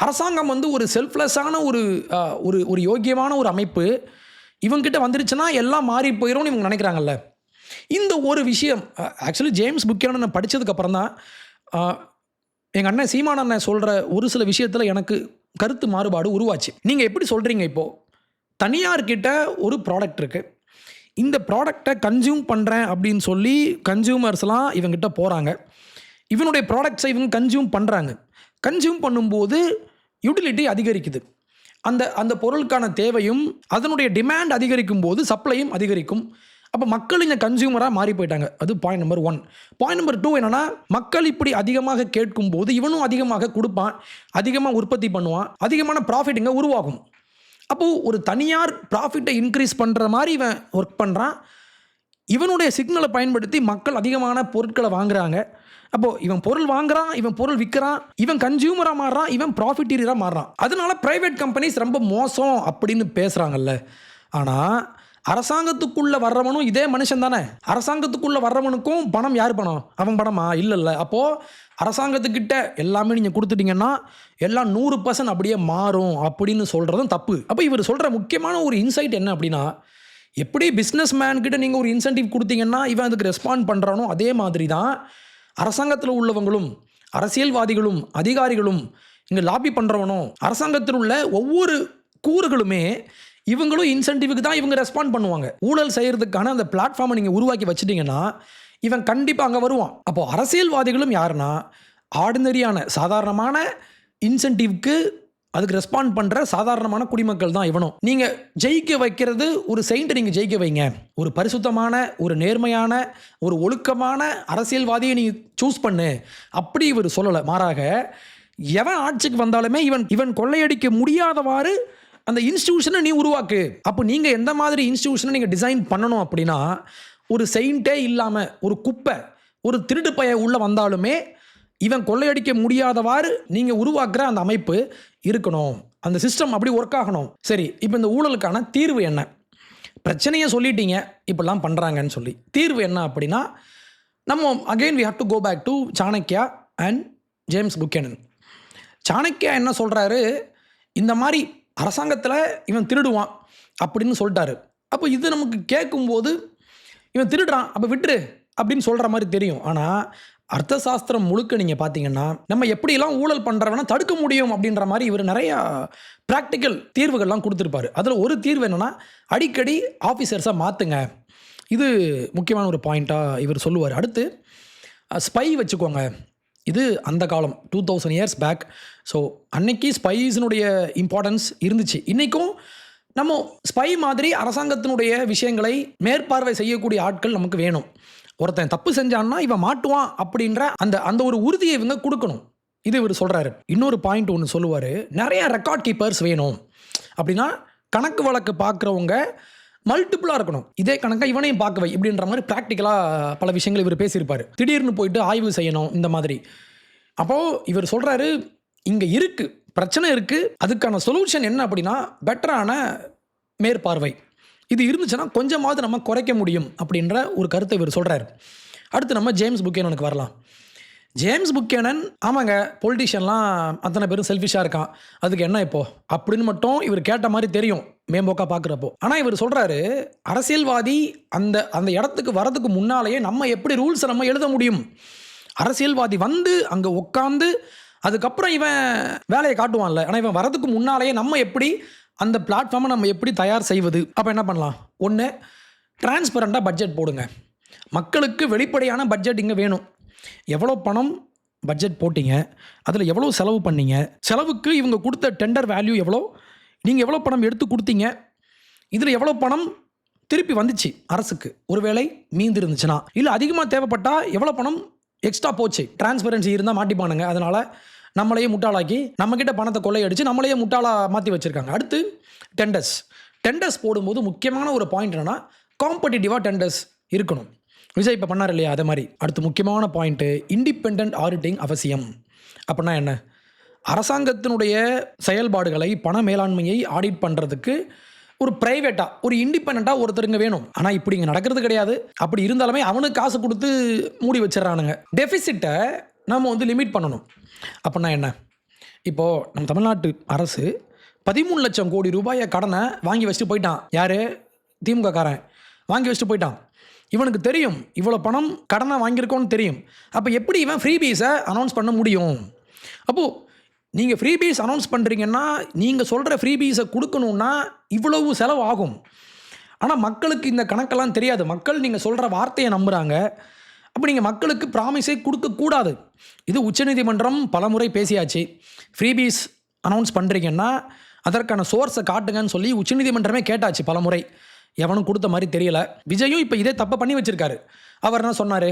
அரசாங்கம் வந்து ஒரு செல்ஃப்லெஸ்ஸான ஒரு யோக்கியமான ஒரு அமைப்பு இவங்கிட்ட வந்துருச்சுன்னா எல்லாம் மாறி போயிடும்னு இவங்க நினைக்கிறாங்கல்ல. இந்த ஒரு விஷயம் ஆக்சுவலி ஜேம்ஸ் புக்கேனனை படித்ததுக்கப்புறம் தான் எங்கள் அண்ணன் சீமான் அண்ணன் சொல்கிற ஒரு சில விஷயத்தில் எனக்கு கருத்து மாறுபாடு உருவாச்சு. நீங்கள் எப்படி சொல்கிறீங்க, இப்போது தனியார்கிட்ட ஒரு ப்ராடக்ட் இருக்குது. இந்த ப்ராடக்டை கன்சியூம் பண்ணுறேன் அப்படின்னு சொல்லி கன்சியூமர்ஸ்லாம் இவங்ககிட்ட போகிறாங்க. இவனுடைய ப்ராடக்ட்ஸை இவங்க கன்சியூம் பண்ணுறாங்க. கன்சியூம் பண்ணும்போது யூட்டிலிட்டி அதிகரிக்குது. அந்த அந்த பொருளுக்கான தேவையும் அதனுடைய டிமாண்ட் அதிகரிக்கும் போது சப்ளையும் அதிகரிக்கும். அப்போ மக்கள் இங்கே கன்சியூமராக மாறி போயிட்டாங்க. அது பாயிண்ட் நம்பர் 1. பாயிண்ட் நம்பர் 2 என்னென்னா, மக்கள் இப்படி அதிகமாக கேட்கும் போது இவனும் அதிகமாக கொடுப்பான், அதிகமாக உற்பத்தி பண்ணுவான், அதிகமான ப்ராஃபிட் இங்கே உருவாகும். அப்போது ஒரு தனியார் ப்ராஃபிட்டை இன்க்ரீஸ் பண்ணுற மாதிரி இவன் ஒர்க் பண்ணுறான். இவனுடைய சிக்னலை பயன்படுத்தி மக்கள் அதிகமான பொருட்களை வாங்குறாங்க. அப்போது இவன் பொருள் வாங்குறான், இவன் பொருள் விற்கிறான், இவன் கன்சியூமராக மாறுறான், இவன் ப்ராஃபிட்டீரியராக மாறுறான். அதனால ப்ரைவேட் கம்பெனிஸ் ரொம்ப மோசம் அப்படின்னு பேசுகிறாங்கல்ல. ஆனால் அரசாங்கத்துக்குள்ளே வர்றவனும் இதே மனுஷன் தானே. அரசாங்கத்துக்குள்ளே வர்றவனுக்கும் பணம் யார் பணம்? அவன் பணமா? இல்லை. அப்போது அரசாங்கத்துக்கிட்ட எல்லாமே நீங்கள் கொடுத்துட்டீங்கன்னா எல்லாம் 100% அப்படியே மாறும் அப்படின்னு சொல்கிறதும் தப்பு. அப்போ இவர் சொல்கிற முக்கியமான ஒரு இன்சைட் என்ன அப்படின்னா, எப்படி பிஸ்னஸ் மேன்கிட்ட நீங்கள் ஒரு இன்சென்டிவ் கொடுத்தீங்கன்னா இவன் அதுக்கு ரெஸ்பாண்ட் பண்ணுறானோ அதே மாதிரி தான் அரசாங்கத்தில் உள்ளவங்களும் அரசியல்வாதிகளும் அதிகாரிகளும் இங்கே லாபி பண்ணுறவனும் அரசாங்கத்தில் உள்ள ஒவ்வொரு கூறுகளுமே இவங்களும் இன்சென்டிவ்க்கு தான் இவங்க ரெஸ்பாண்ட் பண்ணுவாங்க. ஊழல் செய்கிறதுக்கான அந்த பிளாட்ஃபார்மை நீங்கள் உருவாக்கி வச்சுட்டிங்கன்னா இவன் கண்டிப்பாக அங்கே வருவான். அப்போது அரசியல்வாதிகளும் யாருன்னா ஆர்டினரியான சாதாரணமான இன்சென்டிவ்க்கு அதுக்கு ரெஸ்பாண்ட் பண்ணுற சாதாரணமான குடிமக்கள் தான் இவனும். நீங்கள் ஜெயிக்க வைக்கிறது ஒரு செயின்ட்டை நீங்கள் ஜெயிக்க வைங்க, ஒரு பரிசுத்தமான ஒரு நேர்மையான ஒரு ஒழுக்கமான அரசியல்வாதியை நீ சூஸ் பண்ணு அப்படி இவர் சொல்லலை. மாறாக எவன் ஆட்சிக்கு வந்தாலுமே இவன் கொள்ளையடிக்க முடியாதவாறு அந்த இன்ஸ்டிடியூஷனை நீ உருவாக்கு. அப்போ நீங்கள் எந்த மாதிரி இன்ஸ்டிடியூஷனை நீங்கள் டிசைன் பண்ணணும் அப்படின்னா, ஒரு செயின்ட்டே இல்லாமல் ஒரு குப்பை ஒரு திருட்டு பைய உள்ளே வந்தாலுமே இவன் கொள்ளையடிக்க முடியாதவாறு நீங்கள் உருவாக்குற அந்த அமைப்பு இருக்கணும். அந்த சிஸ்டம் அப்படி ஒர்க் ஆகணும். சரி, இப்போ இந்த ஊழலுக்கான தீர்வு என்ன? பிரச்சனையை சொல்லிட்டீங்க, இப்படிலாம் பண்ணுறாங்கன்னு சொல்லி. தீர்வு என்ன அப்படின்னா, நம்ம again we have to go back to Chanakya and James Buchanan. Chanakya என்ன சொல்கிறாரு, இந்த மாதிரி அரசாங்கத்தில் இவன் திருடுவான் அப்படின்னு சொல்லிட்டாரு. அப்போ இது நமக்கு கேட்கும்போது இவன் திருடுறான் அப்போ விட்டுரு அப்படின்னு சொல்கிற மாதிரி தெரியும். ஆனால் அர்த்த சாஸ்திரம் முழுக்க நீங்கள் பார்த்தீங்கன்னா நம்ம எப்படிலாம் ஊழல் பண்ணுறவனா தடுக்க முடியும் அப்படின்ற மாதிரி இவர் நிறையா ப்ராக்டிக்கல் தீர்வுகள்லாம் கொடுத்துருப்பாரு. அதில் ஒரு தீர்வு என்னென்னா, அடிக்கடி ஆஃபீஸர்ஸை மாற்றுங்க. இது முக்கியமான ஒரு பாயிண்ட்டாக இவர் சொல்லுவார். அடுத்து ஸ்பை வச்சுக்கோங்க. இது அந்த காலம் 2000 years பேக். ஸோ அன்னைக்கு ஸ்பைஸினுடைய இம்பார்ட்டன்ஸ் இருந்துச்சு. இன்றைக்கும் நம்ம ஸ்பை மாதிரி அரசாங்கத்தினுடைய விஷயங்களை மேற்பார்வை செய்யக்கூடிய ஆட்கள் நமக்கு வேணும். ஒருத்தன் தப்பு செஞ்சான்னா இவன் மாட்டுவான் அப்படின்ற அந்த ஒரு உறுதியை இவங்க கொடுக்கணும். இது இவர் சொல்கிறாரு. இன்னொரு பாயிண்ட் ஒன்று சொல்லுவார், நிறையா ரெக்கார்ட் கீப்பர்ஸ் வேணும். அப்படின்னா கணக்கு வழக்கு பார்க்குறவங்க மல்டிப்புளாக இருக்கணும். இதே கணக்கை இவனையும் பார்க்கவை இப்படின்ற மாதிரி ப்ராக்டிக்கலாக பல விஷயங்கள் இவர் பேசியிருப்பார். திடீர்னு போயிட்டு ஆய்வு செய்யணும் இந்த மாதிரி. அப்போது இவர் சொல்கிறாரு, இங்கே இருக்குது பிரச்சனை இருக்குது, அதுக்கான சொல்யூஷன் என்ன அப்படின்னா பெட்டரான மேற்பார்வை. இது இருந்துச்சுன்னா கொஞ்சமாவது நம்ம குறைக்க முடியும் அப்படின்ற ஒரு கருத்தை இவர் சொல்கிறார். அடுத்து நம்ம ஜேம்ஸ் புக்கேனனுக்கு வரலாம். ஜேம்ஸ் புக்கேனன் ஆமாங்க பொலிட்டிஷியன்லாம் அத்தனை பேரும் செல்ஃபிஷாக இருக்கான், அதுக்கு என்ன இப்போ அப்படின்னு மட்டும் இவர் கேட்ட மாதிரி தெரியும் மேம்போக்கா பார்க்குறப்போ. ஆனால் இவர் சொல்கிறாரு, அரசியல்வாதி அந்த அந்த இடத்துக்கு வரதுக்கு முன்னாலேயே நம்ம எப்படி ரூல்ஸை நம்ம எழுத முடியும்? அரசியல்வாதி வந்து அங்கே உட்காந்து அதுக்கப்புறம் இவன் வேலையை காட்டுவான்ல. ஆனால் இவன் வரதுக்கு முன்னாலேயே நம்ம எப்படி அந்த பிளாட்ஃபார்மை நம்ம எப்படி தயார் செய்வது? அப்போ என்ன பண்ணலாம்? ஒன்று, டிரான்ஸ்பரண்ட்டாக பட்ஜெட் போடுங்க. மக்களுக்கு வெளிப்படையான பட்ஜெட் இங்கே வேணும். எவ்வளோ பணம் பட்ஜெட் போட்டிங்க, அதில் எவ்வளோ செலவு பண்ணீங்க, செலவுக்கு இவங்க கொடுத்த டெண்டர் வேல்யூ எவ்வளோ, நீங்கள் எவ்வளோ பணம் எடுத்து கொடுத்தீங்க, இதில் எவ்வளோ பணம் திருப்பி வந்துச்சு அரசுக்கு, ஒருவேளை மீந்து இருந்துச்சுன்னா, இல்லை அதிகமாக தேவைப்பட்டால் எவ்வளோ பணம் எக்ஸ்ட்ரா போச்சு. டிரான்ஸ்பரன்சி இருந்தால் மாட்டிப்பானுங்க. அதனால் நம்மளையே முட்டாளாக்கி நம்மக்கிட்ட பணத்தை கொள்ளையடிச்சு நம்மளையே முட்டாளாக மாற்றி வச்சுருக்காங்க. அடுத்து டெண்டர்ஸ் போடும்போது முக்கியமான ஒரு பாயிண்ட் என்னென்னா, காம்படிட்டிவாக டெண்டர்ஸ் இருக்கணும். விஜய் இப்போ பண்ணார் இல்லையா, அதே மாதிரி. அடுத்து முக்கியமான பாயிண்ட்டு, இண்டிபெண்ட் ஆடிட்டிங் அவசியம். அப்படின்னா என்ன? அரசாங்கத்தினுடைய செயல்பாடுகளை பண மேலாண்மையை ஆடிட் பண்ணுறதுக்கு ஒரு ப்ரைவேட்டாக ஒரு இண்டிபெண்ட்டாக ஒருத்தருங்க வேணும். ஆனால் இப்படி இங்கே நடக்கிறது கிடையாது. அப்படி இருந்தாலுமே அவனுக்கு காசு கொடுத்து மூடி வச்சிடறானுங்க. டெஃபிசிட்டை நம்ம லிமிட் பண்ணணும். அப்படின்னா என்ன? இப்போது நம்ம தமிழ்நாட்டு அரசு 13 லட்சம் கோடி ரூபாயை கடனை வாங்கி வச்சுட்டு போயிட்டான். யார்? திமுக காரன் வாங்கி வச்சுட்டு போயிட்டான். இவனுக்கு தெரியும் இவ்வளோ பணம் கடனை வாங்கியிருக்கோன்னு தெரியும். அப்போ எப்படி இவன் ஃப்ரீபீஸை அனௌன்ஸ் பண்ண முடியும்? அப்போது நீங்கள் ஃப்ரீபீஸ் அனௌன்ஸ் பண்ணுறீங்கன்னா நீங்கள் சொல்கிற ஃப்ரீபீஸை கொடுக்கணுன்னா இவ்வளவு செலவு ஆகும். ஆனால் மக்களுக்கு இந்த கணக்கெல்லாம் தெரியாது. மக்கள் நீங்கள் சொல்கிற வார்த்தையை நம்புகிறாங்க. அப்போ நீங்கள் மக்களுக்கு ப்ராமிஸே கொடுக்கக்கூடாது. இது உச்சநீதிமன்றம் பலமுறை பேசியாச்சு. ஃப்ரீபீஸ் அனௌன்ஸ் பண்ணுறீங்கன்னா அதற்கான சோர்ஸை காட்டுங்கன்னு சொல்லி உச்சநீதிமன்றமே கேட்டாச்சு பலமுறை. எவனும் கொடுத்த மாதிரி தெரியல. விஜயும் இப்போ இதே தப்பை பண்ணி வச்சுருக்காரு. அவர் என்ன சொன்னார்,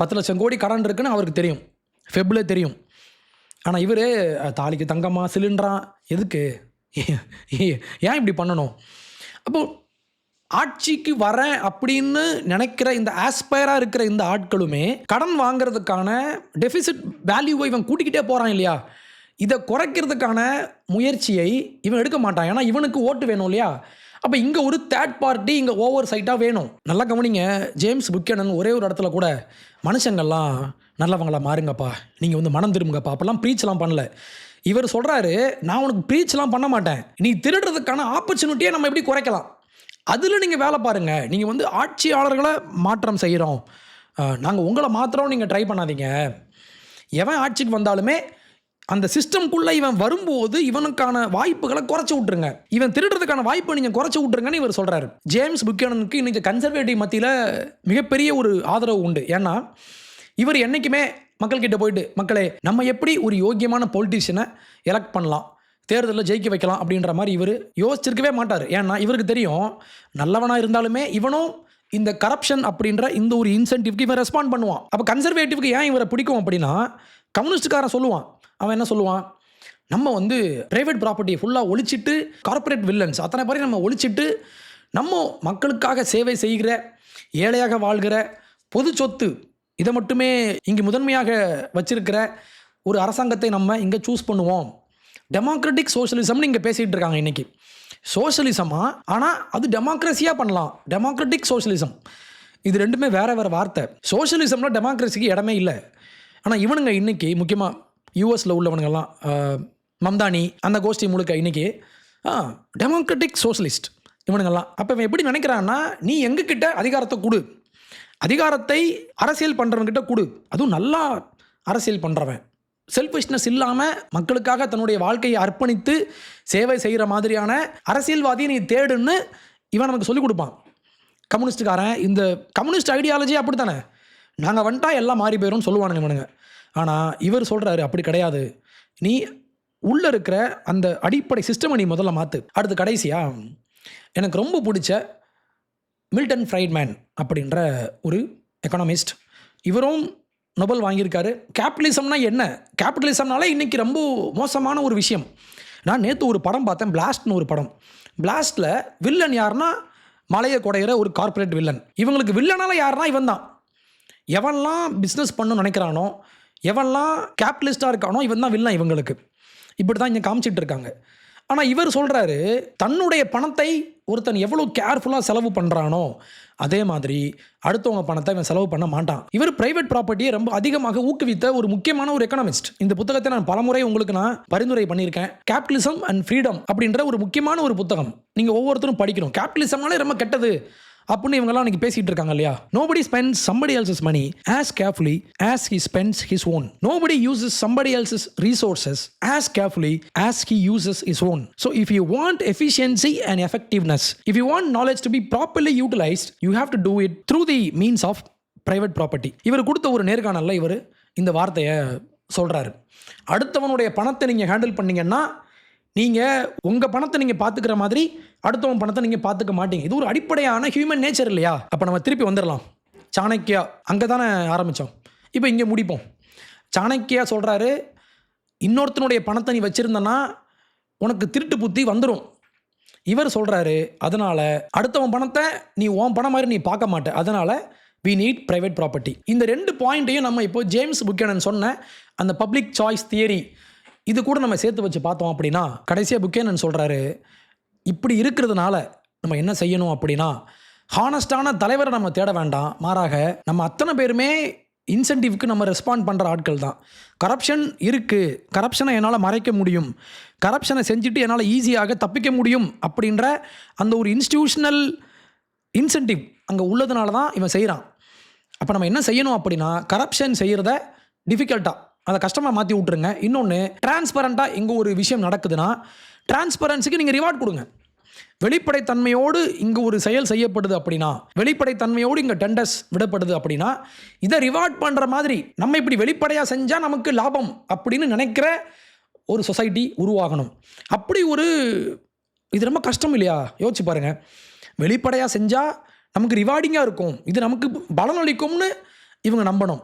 10 லட்சம் கோடி கடன் இருக்குன்னு அவருக்கு தெரியும், ஃபெப்ரில் தெரியும். ஆனால் இவர் தாலிக்கு தங்கமா சிலிண்டரா எதுக்கு, ஏன் இப்படி பண்ணணும்? அப்போது ஆட்சிக்கு வரேன் அப்படின்னு நினைக்கிற இந்த ஆஸ்பயராக இருக்கிற இந்த ஆட்களுமே கடன் வாங்கிறதுக்கான டெபிசிட் வேல்யூவை இவன் கூட்டிக்கிட்டே போகிறான் இல்லையா? இதை குறைக்கிறதுக்கான முயற்சியை இவன் எடுக்க மாட்டான். ஏன்னா இவனுக்கு ஓட்டு வேணும் இல்லையா? அப்போ இங்கே ஒரு தேர்ட் பார்ட்டி இங்கே ஓவர் சைட்டாக வேணும். நல்லா கவனிங்க, ஜேம்ஸ் புக்கனன் ஒரே ஒரு இடத்துல கூட மனுஷங்கள்லாம் நல்லவங்களா மாறுங்கப்பா, நீங்கள் வந்து மனம் திரும்புங்கப்பா அப்போல்லாம் ப்ரீச்லாம் பண்ணல. இவர் சொல்கிறாரு, நான் உனக்கு ப்ரீச்லாம் பண்ண மாட்டேன், நீ திருடுறதுக்கான ஆப்பர்ச்சுனிட்டியை நம்ம எப்படி குறைக்கலாம், அதில் நீங்கள் வேலை பாருங்கள். நீங்கள் வந்து ஆட்சியாளர்களை மாற்றம் செய்கிறோம், நாங்கள் உங்களை மாத்திரம் நீங்கள் ட்ரை பண்ணாதீங்க. எவன் ஆட்சிக்கு வந்தாலுமே அந்த சிஸ்டம்குள்ளே இவன் வரும்போது இவனுக்கான வாய்ப்புகளை குறைச்சி விட்ருங்க, இவன் திருடுறதுக்கான வாய்ப்பை நீங்கள் குறைச்சி விட்ருங்கன்னு இவர் சொல்கிறாரு. ஜேம்ஸ் புக்கனனுக்கு இன்றைக்கி கன்சர்வேட்டிவ் மத்தியில் மிகப்பெரிய ஒரு ஆதரவு உண்டு. ஏன்னா இவர் என்றைக்குமே மக்கள்கிட்ட போயிட்டு, மக்களே நம்ம எப்படி ஒரு யோக்கியமான பொலிட்டீஷியனை எலெக்ட் பண்ணலாம், தேர்தலில் ஜெயிக்க வைக்கலாம் அப்படின்ற மாதிரி இவர் யோசிச்சிருக்கவே மாட்டார். ஏன்னா இவருக்கு தெரியும், நல்லவனாக இருந்தாலுமே இவனும் இந்த கரப்ஷன் அப்படின்ற இந்த ஒரு இன்சென்டிவ்க்கு இவன் ரெஸ்பாண்ட் பண்ணுவான். அப்போ கன்சர்வேட்டிவ்க்கு ஏன் இவரை பிடிக்கும் அப்படின்னா, கம்யூனிஸ்டுக்காரன் சொல்லுவான், அவன் என்ன சொல்லுவான், நம்ம வந்து ப்ரைவேட் ப்ராப்பர்ட்டியை ஃபுல்லாக ஒழிச்சிட்டு கார்ப்பரேட் வில்லன்ஸ் அத்தனை பேரையும் நம்ம ஒழிச்சிட்டு நம்ம மக்களுக்காக சேவை செய்கிற, ஏழையாக வாழ்கிற, பொது சொத்து இதை மட்டுமே இங்கே முதன்மையாக வச்சிருக்கிற ஒரு அரசாங்கத்தை நம்ம இங்கே சூஸ் பண்ணுவோம். டெமோக்ராட்டிக் சோஷியலிசம்னு இங்கே பேசிகிட்டு இருக்காங்க இன்றைக்கி. சோஷியலிசமா, ஆனால் அது டெமோக்ரஸியாக பண்ணலாம். டெமோக்ராட்டிக் சோஷியலிசம் இது ரெண்டுமே வேறு வேறு வார்த்தை. சோஷியலிசம்னா டெமோக்ரஸிக்கு இடமே இல்லை. ஆனால் இவனுங்க இன்றைக்கி முக்கியமாக யூஎஸில் உள்ளவனுங்கெல்லாம், மம்தானி அந்த கோஷ்டி முழுக்க இன்றைக்கி டெமோக்ராட்டிக் சோஷலிஸ்ட் இவனுங்கெல்லாம். அப்போ இவன் எப்படி நினைக்கிறான்னா, நீ எங்ககிட்ட அதிகாரத்தை கொடு, அதிகாரத்தை அரசியல் பண்ணுறவன்கிட்ட கொடு, அதுவும் நல்லா அரசியல் பண்ணுறவன், செல்ஃபிஷ்னஸ் இல்லாமல் மக்களுக்காக தன்னுடைய வாழ்க்கையை அர்ப்பணித்து சேவை செய்கிற மாதிரியான அரசியல்வாதியை நீ தேடுன்னு இவன் நமக்கு சொல்லிக் கொடுப்பான். கம்யூனிஸ்டுக்காரன் இந்த கம்யூனிஸ்ட் ஐடியாலஜி அப்படி தானே, நாங்கள் வந்துட்டா எல்லாம் மாறி போயிடும்னு சொல்லுவானுங்க இவனுங்க. ஆனால் இவர் சொல்கிறாரு, அப்படி கிடையாது, நீ உள்ளே இருக்கிற அந்த அடிப்படை சிஸ்டமை நீ முதல்ல மாற்று. அடுத்து கடைசியாக எனக்கு ரொம்ப பிடிச்ச மில்டன் ஃப்ரைட்மேன் அப்படின்ற ஒரு எக்கனாமிஸ்ட், இவரும் நொபல் வாங்கியிருக்காரு. கேபிட்டலிசம்னா என்ன, கேபிட்டலிசம்னால இன்றைக்கி ரொம்ப மோசமான ஒரு விஷயம். நான் நேற்று ஒரு படம் பார்த்தேன், பிளாஸ்ட்னு ஒரு படம். பிளாஸ்ட்டில் வில்லன் யாருன்னா மலையை குடையிற ஒரு கார்ப்பரேட் வில்லன். இவங்களுக்கு வில்லனால யாருன்னா இவன் தான். எவன்லாம் பிஸ்னஸ் பண்ணணும்னு நினைக்கிறானோ, எவன்லாம் கேபிட்டலிஸ்டாக இருக்கானோ இவன் தான் வில்லன் இவங்களுக்கு. இப்படி தான் இங்கே காமிச்சிட்டு இருக்காங்க. ஆனால் இவர் சொல்கிறாரு, தன்னுடைய பணத்தை ஒருத்தன் எவ்வளோ கேர்ஃபுல்லாக செலவு பண்ணுறானோ அதே மாதிரி அடுத்தவங்க பணத்தை இவன் செலவு பண்ண மாட்டான். இவர் பிரைவேட் ப்ராப்பர்ட்டியை ரொம்ப அதிகமாக ஊக்குவித்த ஒரு முக்கியமான ஒரு எக்கனாமிஸ்ட். இந்த புத்தகத்தை நான் பலமுறை உங்களுக்கு நான் பரிந்துரை பண்ணியிருக்கேன். கேபிட்டலிசம் அண்ட் ஃப்ரீடம் அப்படின்ற ஒரு முக்கியமான ஒரு புத்தகம் நீங்கள் ஒவ்வொருத்தரும் படிக்கணும். கேபிட்டலிசம்னாலே ரொம்ப கெட்டது அப்படின்னு இவங்கெல்லாம் இன்னைக்கு பேசிகிட்டு இருக்காங்க இல்லையா? Nobody spends somebody else's money as carefully as he spends his own. Nobody uses somebody else's resources as carefully as he uses his own. So if you want efficiency and effectiveness, if you want knowledge to be properly utilized, you have to do it through the means of private property. இவர் கொடுத்த ஒரு நேர்காணல்ல இவர் இந்த வார்த்தையை சொல்கிறாரு. அடுத்தவனுடைய பணத்தை நீங்கள் ஹேண்டில் பண்ணீங்கன்னா நீங்கள் உங்கள் பணத்தை நீங்கள் பார்த்துக்கிற மாதிரி அடுத்தவன் பணத்தை நீங்கள் பார்த்துக்க மாட்டீங்க. இது ஒரு அடிப்படையான ஹியூமன் நேச்சர் இல்லையா? அப்போ நம்ம திருப்பி வந்துடலாம். சாணக்கியா அங்கே தானே ஆரம்பித்தோம், இப்போ இங்கே முடிப்போம். சாணக்கியா சொல்கிறாரு, இன்னொருத்தனுடைய பணத்தை நீ வச்சுருந்தனா உனக்கு திருட்டு புத்தி வந்துடும். இவர் சொல்கிறாரு, அதனால் அடுத்தவன் பணத்தை நீ உன் பணம் மாதிரி நீ பார்க்க மாட்டே, அதனால் we need private property. இந்த 2 பாயிண்ட்டையும் நம்ம இப்போ ஜேம்ஸ் புக்கனன் சொன்ன அந்த பப்ளிக் சாய்ஸ் தியரி இது கூட நம்ம சேர்த்து வச்சு பார்த்தோம் அப்படின்னா, கடைசியாக புக்கேனன் சொல்கிறாரு, இப்படி இருக்கிறதுனால நம்ம என்ன செய்யணும் அப்படின்னா, ஹானஸ்டான தலைவரை நம்ம தேட வேண்டாம், மாறாக நம்ம அத்தனை பேருமே இன்சென்டிவ்க்கு நம்ம ரெஸ்பாண்ட் பண்ணுற ஆட்கள் தான். கரப்ஷன் இருக்குது, கரப்ஷனை என்னால் மறைக்க முடியும், கரப்ஷனை செஞ்சுட்டு என்னால் ஈஸியாக தப்பிக்க முடியும் அப்படின்ற அந்த ஒரு இன்ஸ்டிடியூஷனல் இன்சென்டிவ் அங்கே உள்ளதுனால தான் இவன் செய்கிறான். அப்போ நம்ம என்ன செய்யணும் அப்படின்னா, கரப்ஷன் செய்கிறத டிஃபிகல்ட்டாக அதை கஷ்டமாக மாற்றி விட்ருங்க. இன்னொன்று, டிரான்ஸ்பரண்ட்டாக இங்கே ஒரு விஷயம் நடக்குதுன்னா டிரான்ஸ்பரன்சிக்கு நீங்கள் ரிவார்ட் கொடுங்க. வெளிப்படைத்தன்மையோடு இங்கே ஒரு செயல் செய்யப்படுது அப்படின்னா, வெளிப்படைத்தன்மையோடு இங்கே டெண்டர்ஸ் விடப்படுது அப்படின்னா, இதை ரிவார்ட் பண்ணுற மாதிரி நம்ம இப்படி வெளிப்படையாக செஞ்சால் நமக்கு லாபம் அப்படின்னு நினைக்கிற ஒரு சொசைட்டி உருவாகணும். அப்படி ஒரு இது ரொம்ப கஷ்டம் இல்லையா? யோசிச்சு பாருங்கள். வெளிப்படையாக செஞ்சால் நமக்கு ரிவார்டிங்காக இருக்கும், இது நமக்கு பலனளிக்கும்னு இவங்க நம்பணும்.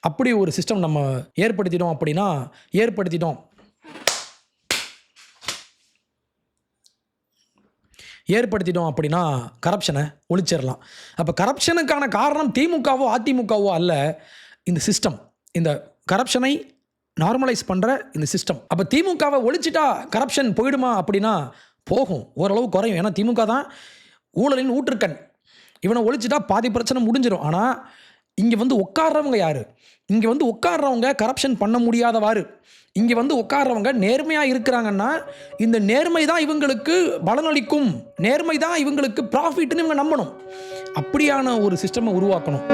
அப்படி ஒரு சிஸ்டம் நம்ம ஏற்படுத்திட்டோம் அப்படின்னா கரப்ஷனை ஒழிச்சிடலாம். அப்போ கரப்ஷனுக்கான காரணம் திமுகவோ அதிமுகவோ அல்ல, இந்த சிஸ்டம், இந்த கரப்ஷனை நார்மலைஸ் பண்ணுற இந்த சிஸ்டம். அப்போ திமுகவை ஒழிச்சிட்டா கரப்ஷன் போயிடுமா அப்படின்னா போகும், ஓரளவு குறையும். ஏன்னா திமுக தான் ஊழலின் ஊற்றுக்கண். இவனை ஒழிச்சிட்டா பாதி பிரச்சனை முடிஞ்சிடும். ஆனால் இங்கே வந்து உட்கார்றவங்க யார்? இங்கே வந்து உட்கார்றவங்க கரப்ஷன் பண்ண முடியாதவாறு இங்கே வந்து உட்கார்றவங்க நேர்மையாக இருக்கிறாங்கன்னா இந்த நேர்மை தான் இவங்களுக்கு பலனளிக்கும், நேர்மை தான் இவங்களுக்கு ப்ராஃபிட்னு இவங்க நம்பணும். அப்படியான ஒரு சிஸ்டமை உருவாக்கணும்.